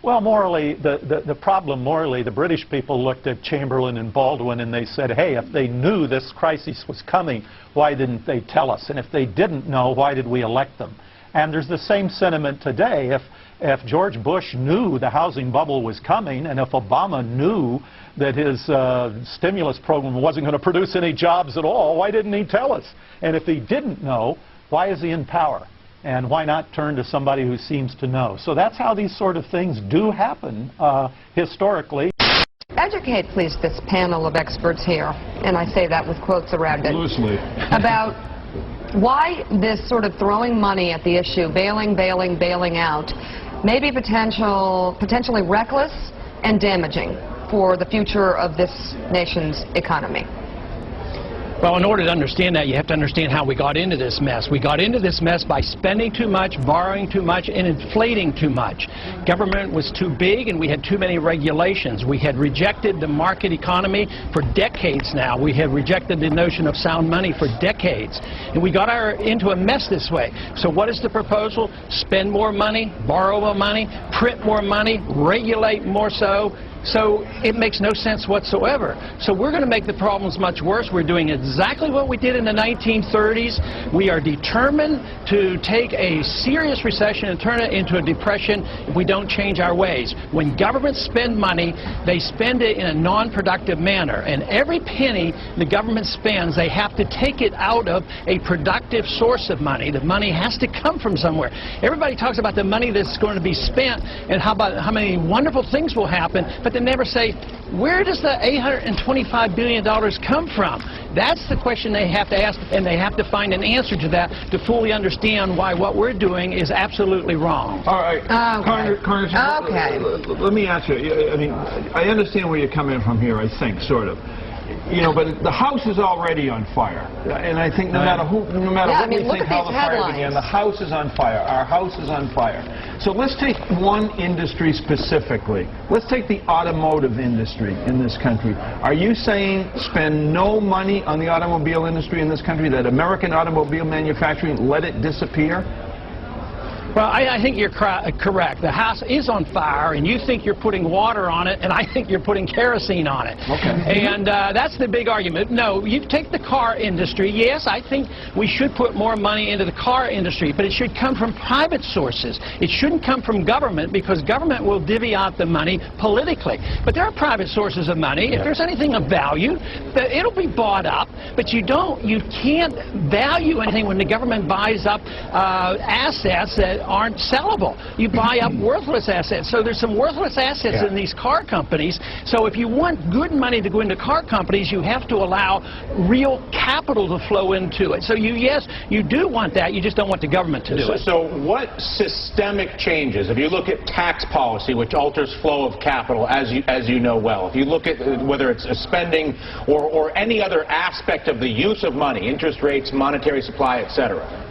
Well, morally, the problem morally, the British people looked at Chamberlain and Baldwin and they said, hey, if they knew this crisis was coming, why didn't they tell us? And if they didn't know, why did we elect them? And there's the same sentiment today. If George Bush knew the housing bubble was coming, and if Obama knew that his stimulus program wasn't going to produce any jobs at all, why didn't he tell us? And if he didn't know, why is he in power? And why not turn to somebody who seems to know? So that's how these sort of things do happen historically. Educate, please, this panel of experts here, and I say that with quotes around it, loosely, about why this sort of throwing money at the issue, bailing out, may be potentially reckless and damaging. for the future of this nation's economy? Well, in order to understand that, you have to understand how we got into this mess. We got into this mess by spending too much, borrowing too much, and inflating too much. Government was too big, and we had too many regulations. We had rejected the market economy for decades now. We have rejected the notion of sound money for decades. And we got into a mess this way. So what is the proposal? Spend more money, borrow more money, print more money, regulate more so. So it makes no sense whatsoever. So we're going to make the problems much worse. We're doing exactly what we did in the 1930s. We are determined to take a serious recession and turn it into a depression if we don't change our ways. When governments spend money, they spend it in a non-productive manner. And every penny the government spends, they have to take it out of a productive source of money. The money has to come from somewhere. Everybody talks about the money that's going to be spent and how many wonderful things will happen, but they never say, where does the $825 billion come from? That's the question they have to ask, and they have to find an answer to that to fully understand why what we're doing is absolutely wrong. All right. Okay. Let me ask you. I mean, I understand where you're coming from here, I think, sort of. You know, but the house is already on fire, and I think no matter what we think how the fire began, the house is on fire. Our house is on fire. So let's take one industry specifically. Let's take the automotive industry in this country. Are you saying spend no money on the automobile industry in this country, that American automobile manufacturing, let it disappear? Well, I think you're correct. The house is on fire, and you think you're putting water on it, and I think you're putting kerosene on it. Okay. And that's the big argument. No, you take the car industry. Yes, I think we should put more money into the car industry, but it should come from private sources. It shouldn't come from government, because government will divvy out the money politically. But there are private sources of money. If there's anything of value, it'll be bought up, but you can't value anything when the government buys up assets that aren't sellable. You buy up worthless assets. So there's some worthless assets in these car companies. So if you want good money to go into car companies, you have to allow real capital to flow into it. So yes, you do want that. You just don't want the government to do it. So what systemic changes, if you look at tax policy, which alters flow of capital, as you know well, if you look at whether it's spending or any other aspect of the use of money, interest rates, monetary supply, etc.,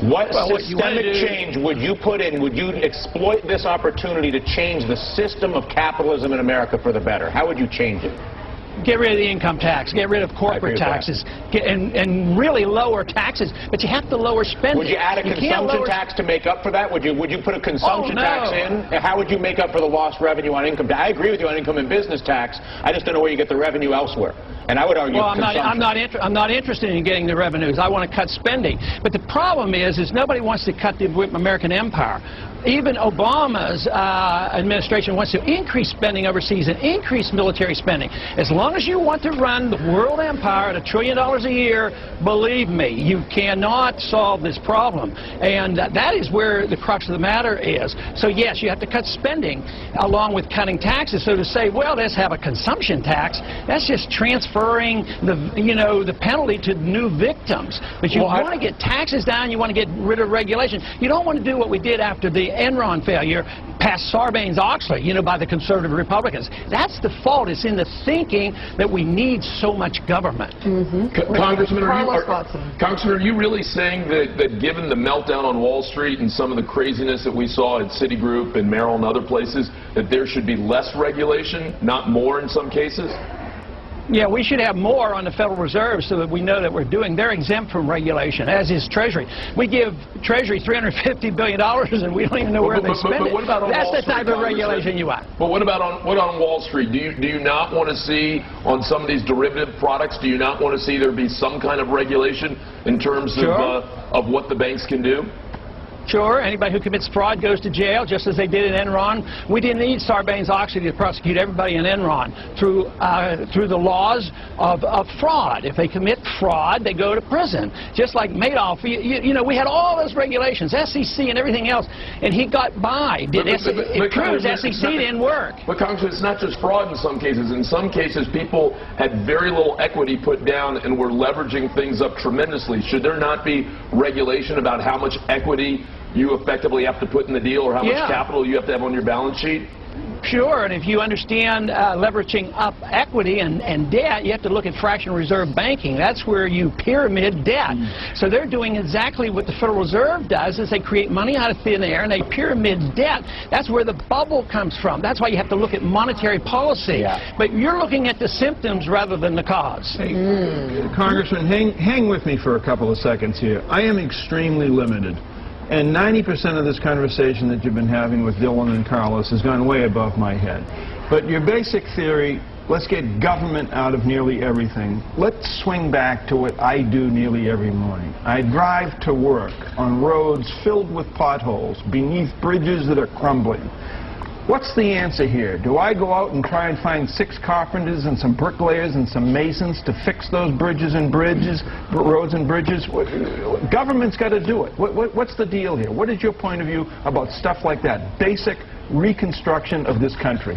what systemic change would you put in? Would you exploit this opportunity to change the system of capitalism in America for the better? How would you change it? Get rid of the income tax, get rid of corporate taxes, and really lower taxes, but you have to lower spending. Would you add a consumption tax to make up for that? Would you put a consumption tax in? How would you make up for the lost revenue on income tax? I agree with you on income and business tax. I just don't know where you get the revenue elsewhere. And I would argue I'm not interested in getting the revenues. I want to cut spending. But the problem is nobody wants to cut the American empire. Even Obama's administration wants to increase spending overseas and increase military spending. As long as you want to run the world empire at $1 trillion a year, believe me, you cannot solve this problem. And that is where the crux of the matter is. So yes, you have to cut spending along with cutting taxes. So to say, well, let's have a consumption tax, that's just transferring the penalty to new victims. But you want to get taxes down, you want to get rid of regulation. You don't want to do what we did after the Enron failure, passed Sarbanes-Oxley, by the conservative Republicans. That's the fault. It's in the thinking that we need so much government. Congressman, are you really saying that given the meltdown on Wall Street and some of the craziness that we saw at Citigroup and Merrill and other places, that there should be less regulation, not more in some cases? Yeah, we should have more on the Federal Reserve so that we know that we're doing. They're exempt from regulation, as is Treasury. We give Treasury $350 billion and we don't even know where they spend it. That's the type of regulation you want. But what on Wall Street? Do you not want to see on some of these derivative products, do you not want to see there be some kind of regulation in terms of what the banks can do? Sure, anybody who commits fraud goes to jail, just as they did in Enron. We didn't need Sarbanes-Oxley to prosecute everybody in Enron through the laws of fraud. If they commit fraud, they go to prison. Just like Madoff, we had all those regulations, SEC and everything else, and he got by. It proves SEC didn't work. But Congressman, it's not just fraud in some cases. In some cases, people had very little equity put down and were leveraging things up tremendously. Should there not be regulation about how much equity you effectively have to put in the deal, or how much capital you have to have on your balance sheet? Sure, and if you understand leveraging up equity and debt, you have to look at fractional reserve banking. That's where you pyramid debt. So they're doing exactly what the Federal Reserve does, is they create money out of thin air and they pyramid debt. That's where the bubble comes from. That's why you have to look at monetary policy. But you're looking at the symptoms rather than the cause. Hey, Congressman, hang with me for a couple of seconds here. I am extremely limited. And 90% of this conversation that you've been having with Dylan and Carlos has gone way above my head. But your basic theory, let's get government out of nearly everything. Let's swing back to what I do nearly every morning. I drive to work on roads filled with potholes, beneath bridges that are crumbling. What's the answer here? Do I go out and try and find 6 carpenters and some bricklayers and some masons to fix those roads and bridges? Government's got to do it. What's the deal here? What is your point of view about stuff like that? Basic reconstruction of this country.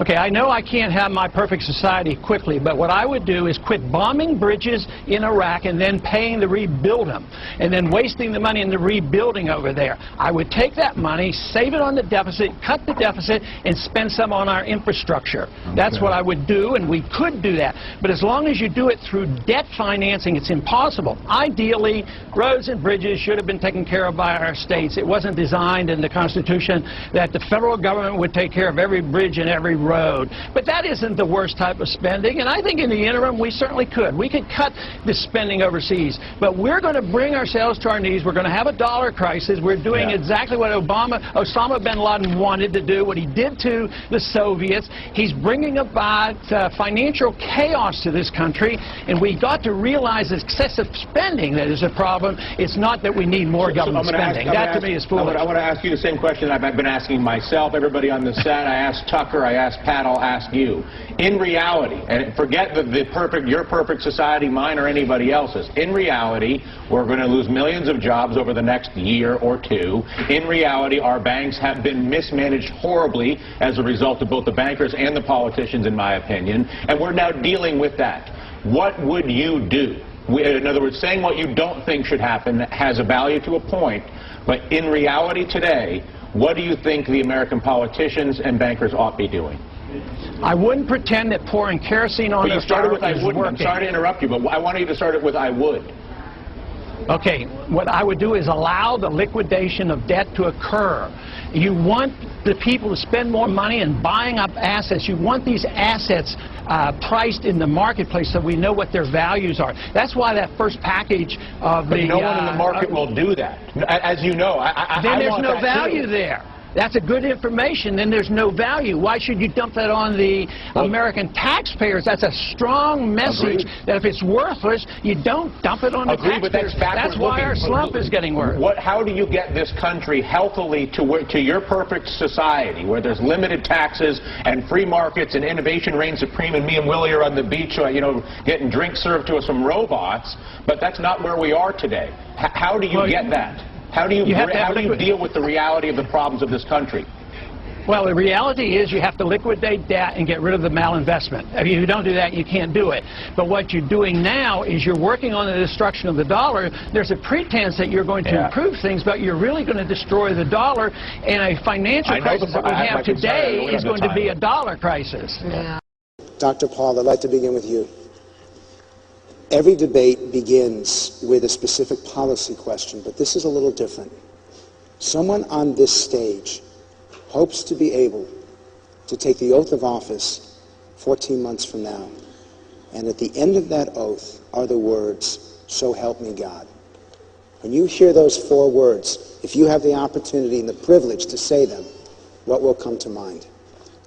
Okay, I know I can't have my perfect society quickly, but what I would do is quit bombing bridges in Iraq and then paying to rebuild them, and then wasting the money in the rebuilding over there. I would take that money, save it on the deficit, cut the deficit, and spend some on our infrastructure. Okay. That's what I would do, and we could do that. But as long as you do it through debt financing, it's impossible. Ideally, roads and bridges should have been taken care of by our states. It wasn't designed in the Constitution that the federal government would take care of every bridge and every road. But that isn't the worst type of spending, and I think in the interim we certainly could. We could cut the spending overseas, but we're going to bring ourselves to our knees. We're going to have a dollar crisis. We're doing exactly what Osama bin Laden wanted to do, what he did to the Soviets. He's bringing about financial chaos to this country, and we got to realize excessive spending that is a problem. It's not that we need more government spending. That to me is foolish. I want to ask you the same question I've been asking myself, everybody on the set. I asked Tucker, I asked Pat, I'll ask you. In reality, and forget your perfect society, mine or anybody else's, in reality, we're going to lose millions of jobs over the next year or two. In reality, our banks have been mismanaged horribly as a result of both the bankers and the politicians, in my opinion, and we're now dealing with that. What would you do? In other words, saying what you don't think should happen has a value to a point, but in reality today, what do you think the American politicians and bankers ought to be doing? I wouldn't pretend that pouring kerosene on the fire is working. I'm sorry to interrupt you, but I want you to start it with I would. Okay, what I would do is allow the liquidation of debt to occur. You want the people to spend more money in buying up assets. You want these assets priced in the marketplace so we know what their values are. That's why that first package of but no one in the market will do that. As you know, then there's no value there. That's a good information, then there's no value. Why should you dump that on the American taxpayers? That's a strong message that if it's worthless, you don't dump it on the taxpayers. That's why our slump is getting worse. How do you get this country healthily to your perfect society, where there's limited taxes and free markets and innovation reigns supreme, and me and Willie are on the beach, you know, getting drinks served to us from robots, but that's not where we are today. How do you get that? How do you deal with the reality of the problems of this country? Well, the reality is you have to liquidate debt and get rid of the malinvestment. If you don't do that, you can't do it. But what you're doing now is you're working on the destruction of the dollar. There's a pretense that you're going to improve things, but you're really going to destroy the dollar, and a financial crisis that we have today is going to be a dollar crisis. Dr. Paul, I'd like to begin with you. Every debate begins with a specific policy question, but this is a little different. Someone on this stage hopes to be able to take the oath of office 14 months from now, and at the end of that oath are the words, "So help me God." When you hear those 4 words, if you have the opportunity and the privilege to say them, what will come to mind?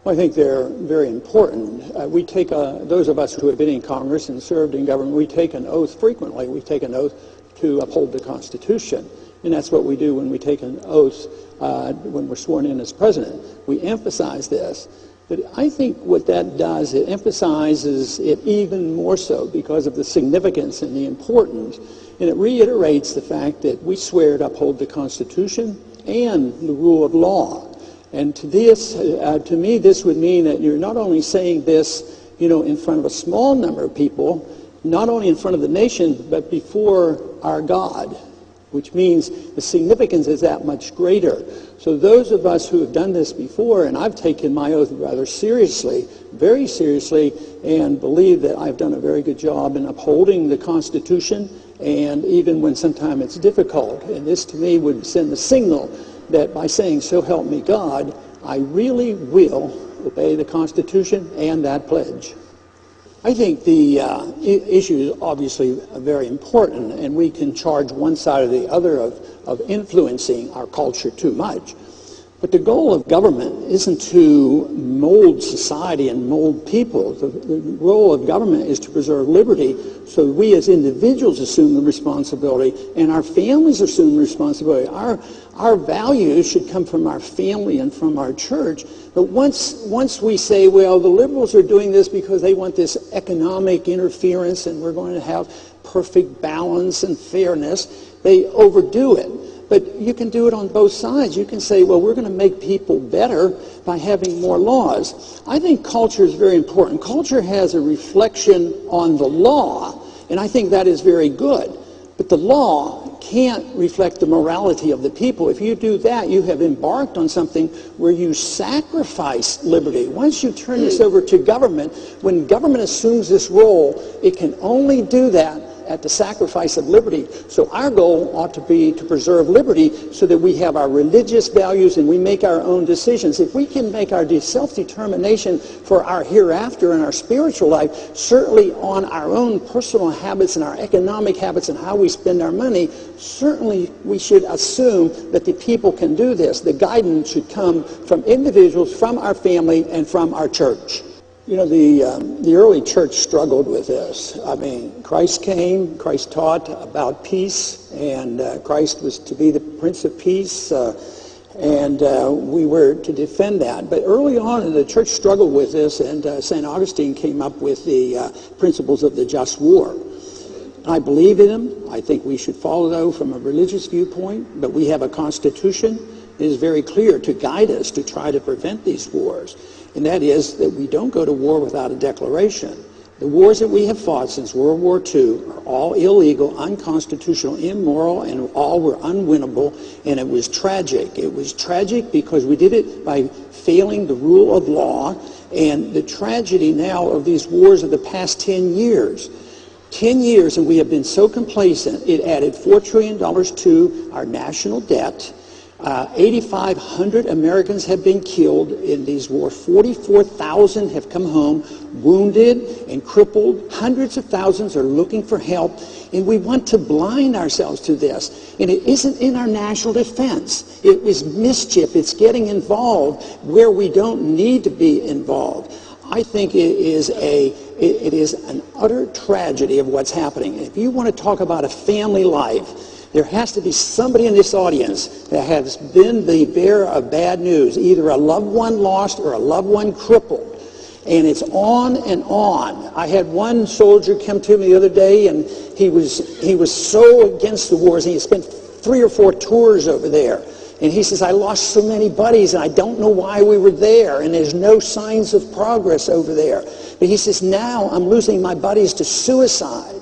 Well, I think they're very important. We take, those of us who have been in Congress and served in government, we take an oath frequently. We take an oath to uphold the Constitution. And that's what we do when we take an oath when we're sworn in as president. We emphasize this. But I think what that does, it emphasizes it even more so because of the significance and the importance. And it reiterates the fact that we swear to uphold the Constitution and the rule of law. And to this, to me, this would mean that you're not only saying this, you know, in front of a small number of people, not only in front of the nation, but before our God. which means the significance is that much greater. So those of us who have done this before, and I've taken my oath rather seriously, very seriously, and believe that I've done a very good job in upholding the Constitution, and even when sometimes it's difficult. And this to me would send the signal that by saying, so help me God, I really will obey the Constitution and that pledge. I think the issue is obviously very important, and we can charge one side or the other of influencing our culture too much. But the goal of government isn't to mold society and mold people. The role of government is to preserve liberty, so we as individuals assume the responsibility and our families assume the responsibility. Our values should come from our family and from our church. But once we say, well, the liberals are doing this because they want this economic interference and we're going to have perfect balance and fairness, they overdo it. But you can do it on both sides. You can say, well, we're going to make people better by having more laws. I think culture is very important. Culture has a reflection on the law, and I think that is very good. But the law can't reflect the morality of the people. If you do that, you have embarked on something where you sacrifice liberty. Once you turn this over to government, when government assumes this role, it can only do that at the sacrifice of liberty. So our goal ought to be to preserve liberty so that we have our religious values and we make our own decisions. If we can make our self-determination for our hereafter and our spiritual life, certainly on our own personal habits and our economic habits and how we spend our money, certainly we should assume that the people can do this. The guidance should come from individuals, from our family, and from our church. You know, the early church struggled with this. I mean, Christ came, Christ taught about peace, and Christ was to be the Prince of Peace, and we were to defend that. But early on, the church struggled with this, and St. Augustine came up with the principles of the just war. I believe in them. I think we should follow those from a religious viewpoint, but we have a constitution that is very clear to guide us to try to prevent these wars. And that is that we don't go to war without a declaration. The wars that we have fought since World War II are all illegal, unconstitutional, immoral, and all were unwinnable, and it was tragic. It was tragic because we did it by failing the rule of law, and the tragedy now of these wars of the past 10 years. 10 years, and we have been so complacent, it added $4 trillion to our national debt. 8,500 Americans have been killed in these wars. 44,000 have come home wounded and crippled. Hundreds of thousands are looking for help. And we want to blind ourselves to this. And it isn't in our national defense. It is mischief. It's getting involved where we don't need to be involved. I think it is an utter tragedy of what's happening. If you want to talk about a family life, there has to be somebody in this audience that has been the bearer of bad news, either a loved one lost or a loved one crippled. And it's on and on. I had one soldier come to me the other day, and he was so against the wars, and he spent 3 or 4 tours over there. And he says, I lost so many buddies, and I don't know why we were there, and there's no signs of progress over there. But he says, now I'm losing my buddies to suicide.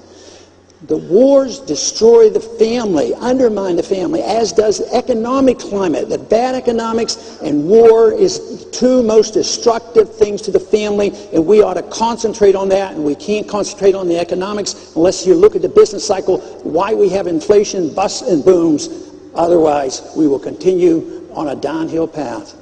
The wars destroy the family, undermine the family, as does the economic climate. The bad economics and war is the 2 most destructive things to the family, and we ought to concentrate on that, and we can't concentrate on the economics unless you look at the business cycle, why we have inflation, busts and booms. Otherwise, we will continue on a downhill path.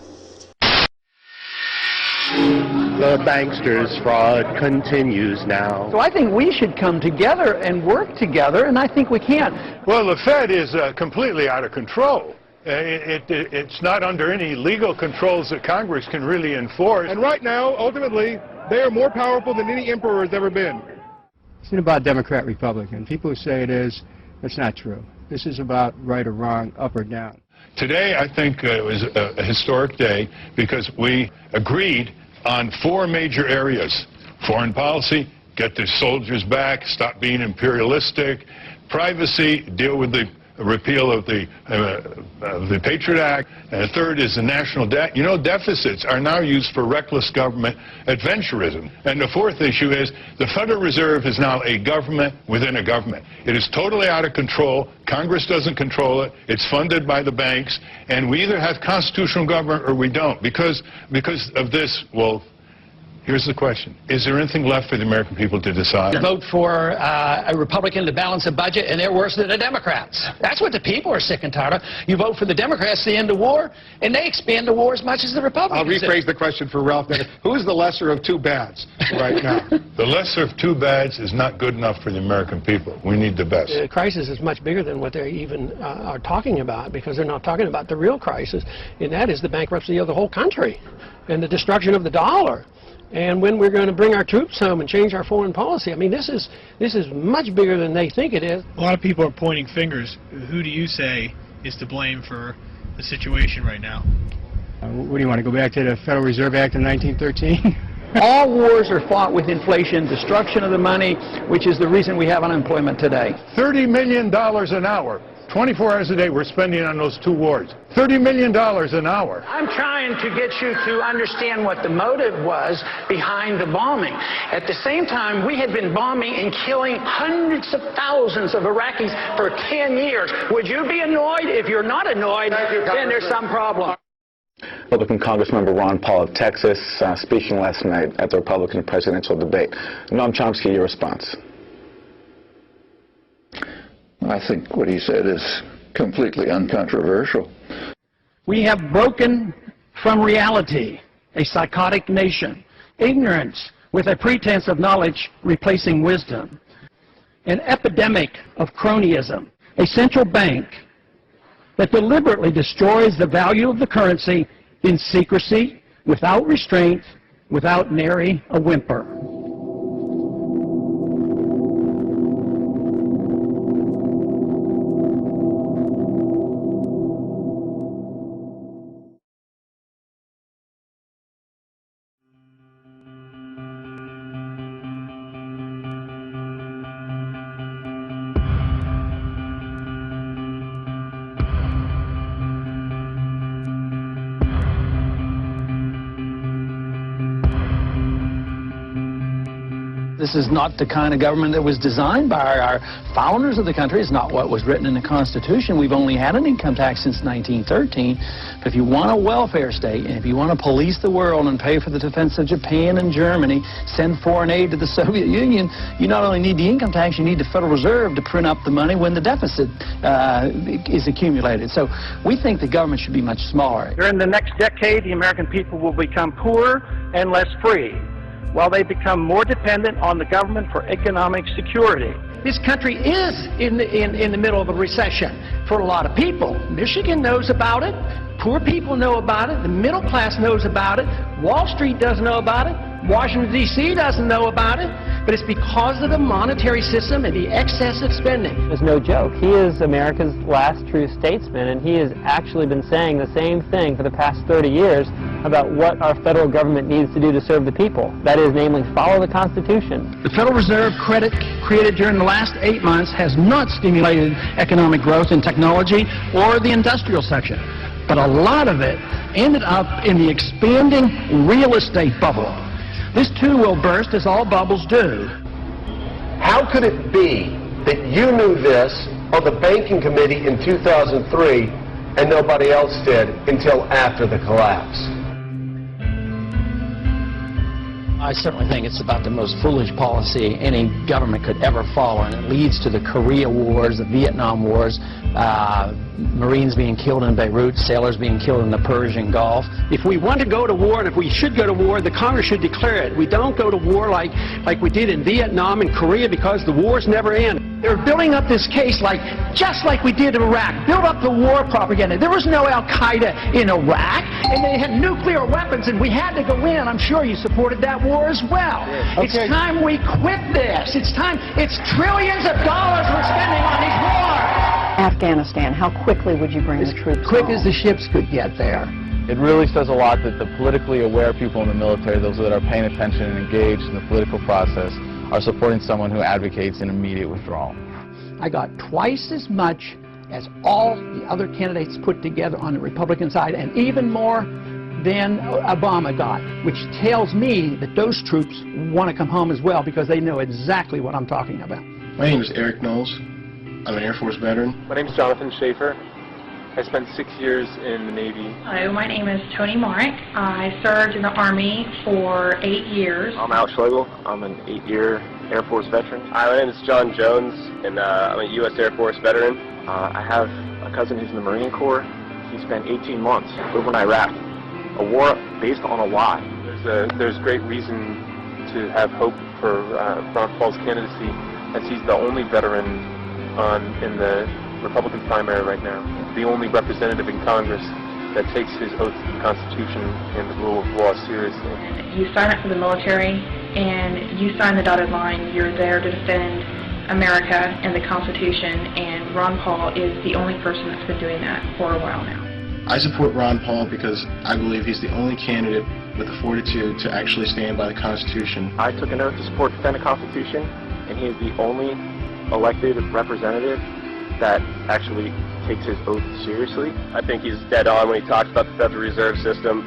The banksters' fraud continues now. So I think we should come together and work together, and I think we can. Well, the Fed is completely out of control. It's not under any legal controls that Congress can really enforce. And right now, ultimately, they are more powerful than any emperor has ever been. It's not about Democrat, Republican. People who say it is, that's not true. This is about right or wrong, up or down. Today, I think it was a historic day because we agreed on 4 major areas. Foreign policy, get the soldiers back, stop being imperialistic. Privacy, deal with the repeal of the Patriot Act, and the third is the national debt. You know, deficits are now used for reckless government adventurism. And the fourth issue is the Federal Reserve is now a government within a government. It is totally out of control. Congress doesn't control it. It's funded by the banks, and we either have constitutional government or we don't. Because of this, well, here's the question. Is there anything left for the American people to decide? You vote for a Republican to balance a budget, and they're worse than the Democrats. That's what the people are sick and tired of. You vote for the Democrats to end the war, and they expand the war as much as the Republicans. I'll rephrase the question for Ralph. Who's the lesser of two bads right now? The lesser of two bads is not good enough for the American people. We need the best. The crisis is much bigger than what they even are talking about, because they're not talking about the real crisis, and that is the bankruptcy of the whole country and the destruction of the dollar. And when we're going to bring our troops home and change our foreign policy. I mean, this is much bigger than they think it is. A lot of people are pointing fingers. Who do you say is to blame for the situation right now? What do you want to go back to the Federal Reserve Act of 1913? All wars are fought with inflation, destruction of the money, which is the reason we have unemployment today. $30 million an hour. 24 hours a day we're spending on those two wars. $30 million an hour. I'm trying to get you to understand what the motive was behind the bombing. At the same time, we had been bombing and killing hundreds of thousands of Iraqis for 10 years. Would you be annoyed? If you're not annoyed, then there's some problem. Republican Congressmember Ron Paul of Texas speaking last night at the Republican presidential debate. Noam Chomsky, your response. I think what he said is completely uncontroversial. We have broken from reality, a psychotic nation, ignorance with a pretense of knowledge replacing wisdom, an epidemic of cronyism, a central bank that deliberately destroys the value of the currency in secrecy, without restraint, without nary a whimper. This is not the kind of government that was designed by our founders of the country. It's not what was written in the Constitution. We've only had an income tax since 1913. But if you want a welfare state, and if you want to police the world and pay for the defense of Japan and Germany, send foreign aid to the Soviet Union, you not only need the income tax, you need the Federal Reserve to print up the money when the deficit is accumulated. So we think the government should be much smaller. During the next decade, the American people will become poorer and less free, while they become more dependent on the government for economic security. This country is in the middle of a recession for a lot of people. Michigan knows about it. Poor people know about it. The middle class knows about it. Wall Street doesn't know about it. Washington, D.C. doesn't know about it. But it's because of the monetary system and the excessive spending. It's no joke. He is America's last true statesman, and he has actually been saying the same thing for the past 30 years about what our federal government needs to do to serve the people. That is, namely, follow the Constitution. The Federal Reserve credit created during the last 8 months has not stimulated economic growth in technology or the industrial section. But a lot of it ended up in the expanding real estate bubble. This too will burst, as all bubbles do. How could it be that you knew this on the banking committee in 2003 and nobody else did until after the collapse? I certainly think it's about the most foolish policy any government could ever follow, and it leads to the Korea Wars, the Vietnam Wars, Marines being killed in Beirut, sailors being killed in the Persian Gulf. If we want to go to war, and if we should go to war, the Congress should declare it. We don't go to war like we did in Vietnam and Korea, because the wars never end. They're building up this case just like we did in Iraq. Build up the war propaganda. There was no Al-Qaeda in Iraq, and they had nuclear weapons, and we had to go in. I'm sure you supported that war as well. Okay. It's time we quit this. It's time. It's trillions of dollars we're spending on these wars. Afghanistan, how quickly would you bring the troops quick home? As the ships could get there. It really says a lot that the politically aware people in the military, those that are paying attention and engaged in the political process, are supporting someone who advocates an immediate withdrawal. I got twice as much as all the other candidates put together on the Republican side, and even more than Obama got, which tells me that those troops want to come home as well because they know exactly what I'm talking about. My name is Eric Knowles. I'm an Air Force veteran. My name is Jonathan Schaefer. I spent 6 years in the Navy. Hello, my name is Tony Marek. I served in the Army for 8 years. I'm Al Schlegel. I'm an 8-year Air Force veteran. Hi, my name is John Jones, and I'm a U.S. Air Force veteran. I have a cousin who's in the Marine Corps. He spent 18 months over in Iraq. A war based on a lie. There's great reason to have hope for Ron Paul's candidacy, as he's the only veteran in the Republican primary right now. The only representative in Congress that takes his oath to the Constitution and the rule of law seriously. You sign up for the military and you sign the dotted line. You're there to defend America and the Constitution, and Ron Paul is the only person that's been doing that for a while now. I support Ron Paul because I believe he's the only candidate with the fortitude to actually stand by the Constitution. I took an oath to support defend the Constitution, and he is the only elected representative that actually takes his oath seriously. I think he's dead on when he talks about the Federal Reserve System.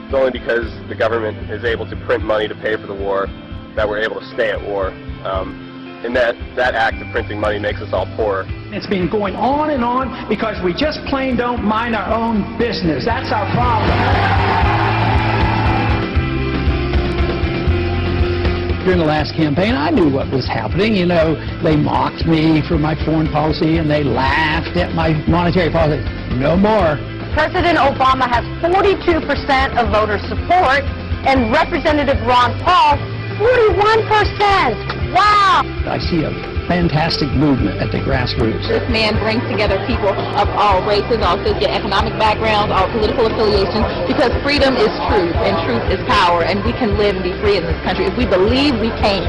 It's only because the government is able to print money to pay for the war that we're able to stay at war. And that act of printing money makes us all poorer. It's been going on because we just plain don't mind our own business. That's our problem. During the last campaign, I knew what was happening. You know, they mocked me for my foreign policy and they laughed at my monetary policy. No more. President Obama has 42% of voter support, and Representative Ron Paul, 41%. Wow! I see a fantastic movement at the grassroots. This man brings together people of all races, all socioeconomic backgrounds, all political affiliations, because freedom is truth, and truth is power, and we can live and be free in this country if we believe we can.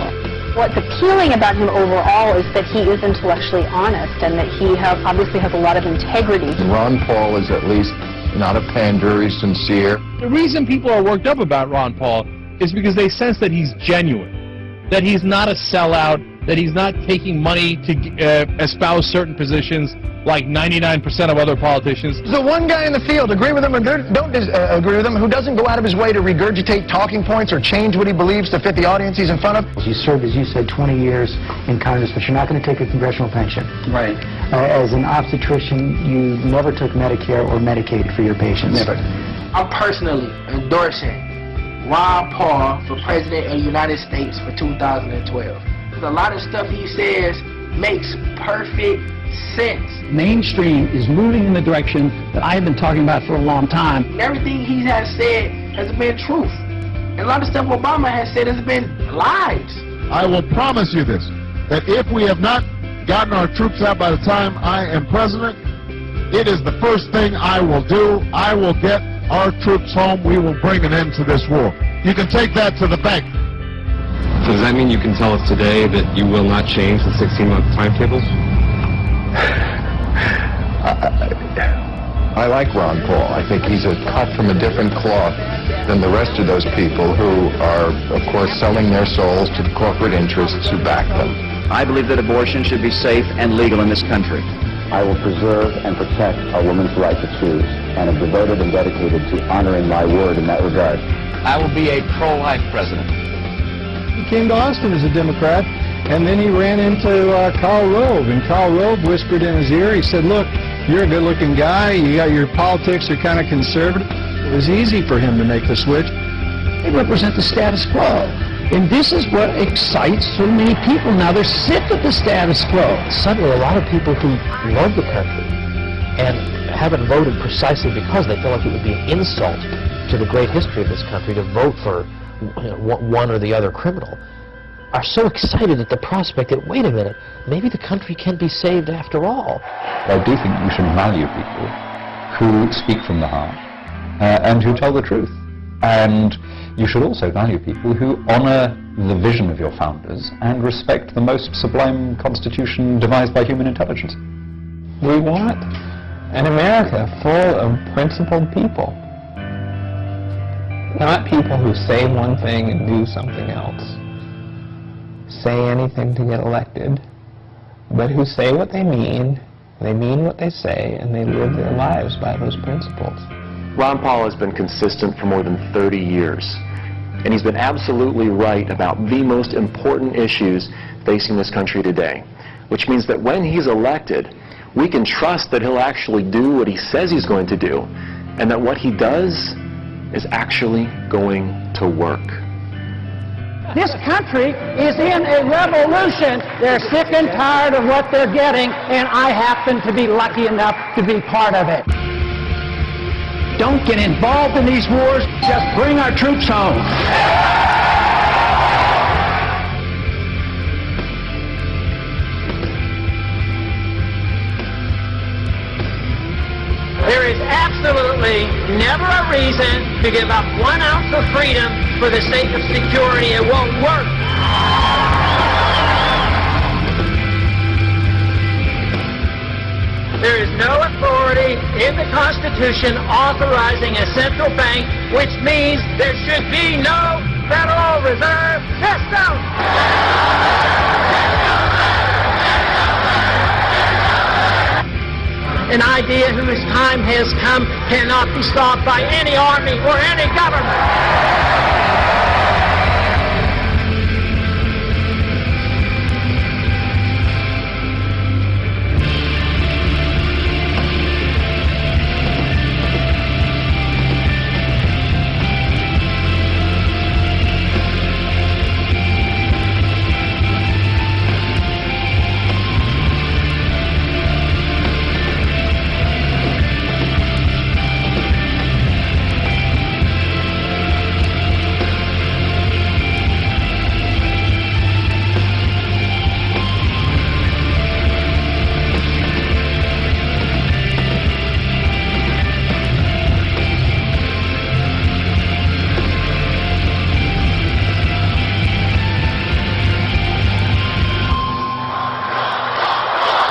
What's appealing about him overall is that he is intellectually honest, and that he obviously has a lot of integrity. Ron Paul is at least not a pander, he's sincere. The reason people are worked up about Ron Paul is because they sense that he's genuine, that he's not a sellout, that he's not taking money to espouse certain positions like 99% of other politicians. The one guy in the field, agree with him or don't agree with him, who doesn't go out of his way to regurgitate talking points or change what he believes to fit the audience he's in front of. You served, as you said, 20 years in Congress, but you're not going to take a congressional pension. Right. As an obstetrician, you never took Medicare or Medicaid for your patients. Never. I'm personally endorsing Ron Paul for President of the United States for 2012. Because a lot of stuff he says makes perfect sense. Mainstream is moving in the direction that I have been talking about for a long time. And everything he has said has been truth. And a lot of stuff Obama has said has been lies. I will promise you this, that if we have not gotten our troops out by the time I am president, it is the first thing I will do. I will get our troops home. We will bring an end to this war. You can take that to the bank. So does that mean you can tell us today that you will not change the 16-month timetable? I like Ron Paul. I think he's cut from a different cloth than the rest of those people who are, of course, selling their souls to the corporate interests who back them. I believe that abortion should be safe and legal in this country. I will preserve and protect a woman's right to choose, and am devoted and dedicated to honoring my word in that regard. I will be a pro-life president. He came to Austin as a Democrat, and then he ran into Karl Rove, and Karl Rove whispered in his ear, he said, look, you're a good-looking guy, your politics are kind of conservative. It was easy for him to make the switch. They represent the status quo. And this is what excites so many people now. They're sick of the status quo. Suddenly, a lot of people who love the country and haven't voted precisely because they feel like it would be an insult to the great history of this country to vote for one or the other criminal are so excited at the prospect that, wait a minute, maybe the country can be saved after all. I do think you should value people who speak from the heart and who tell the truth. And you should also value people who honor the vision of your founders and respect the most sublime constitution devised by human intelligence. We want an America full of principled people. Not people who say one thing and do something else. Say anything to get elected, but who say what they mean They mean what they say, and they live their lives by those principles. Ron Paul has been consistent for more than 30 years, and he's been absolutely right about the most important issues facing this country today, which means that when he's elected, we can trust that he'll actually do what he says he's going to do, and that what he does is actually going to work. This country is in a revolution. They're sick and tired of what they're getting, and I happen to be lucky enough to be part of it. Don't get involved in these wars. Just bring our troops home. There is absolutely never a reason to give up 1 ounce of freedom for the sake of security. It won't work. There is no authority in the Constitution authorizing a central bank, which means there should be no Federal Reserve System. An idea whose time has come cannot be stopped by any army or any government.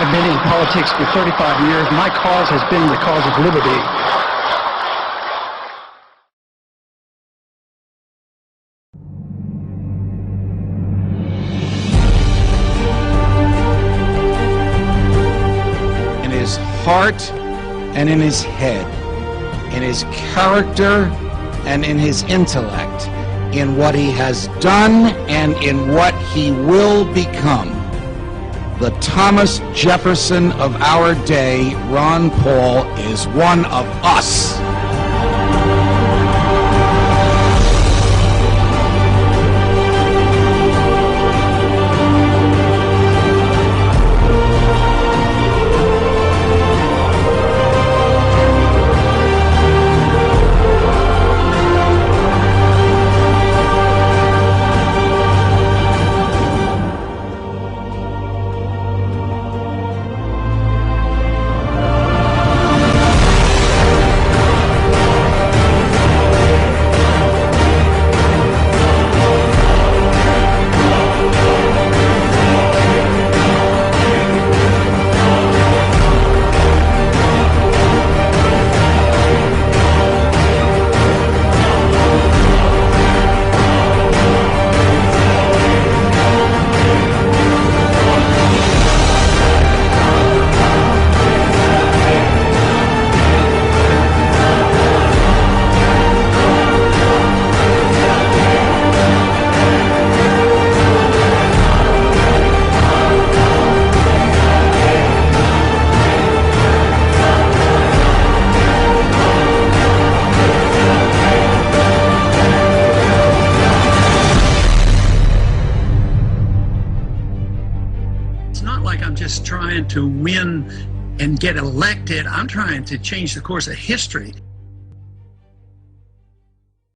I've been in politics for 35 years. My cause has been the cause of liberty. In his heart and in his head, in his character and in his intellect, in what he has done and in what he will become. The Thomas Jefferson of our day, Ron Paul, is one of us. It's not like I'm just trying to win and get elected. I'm trying to change the course of history.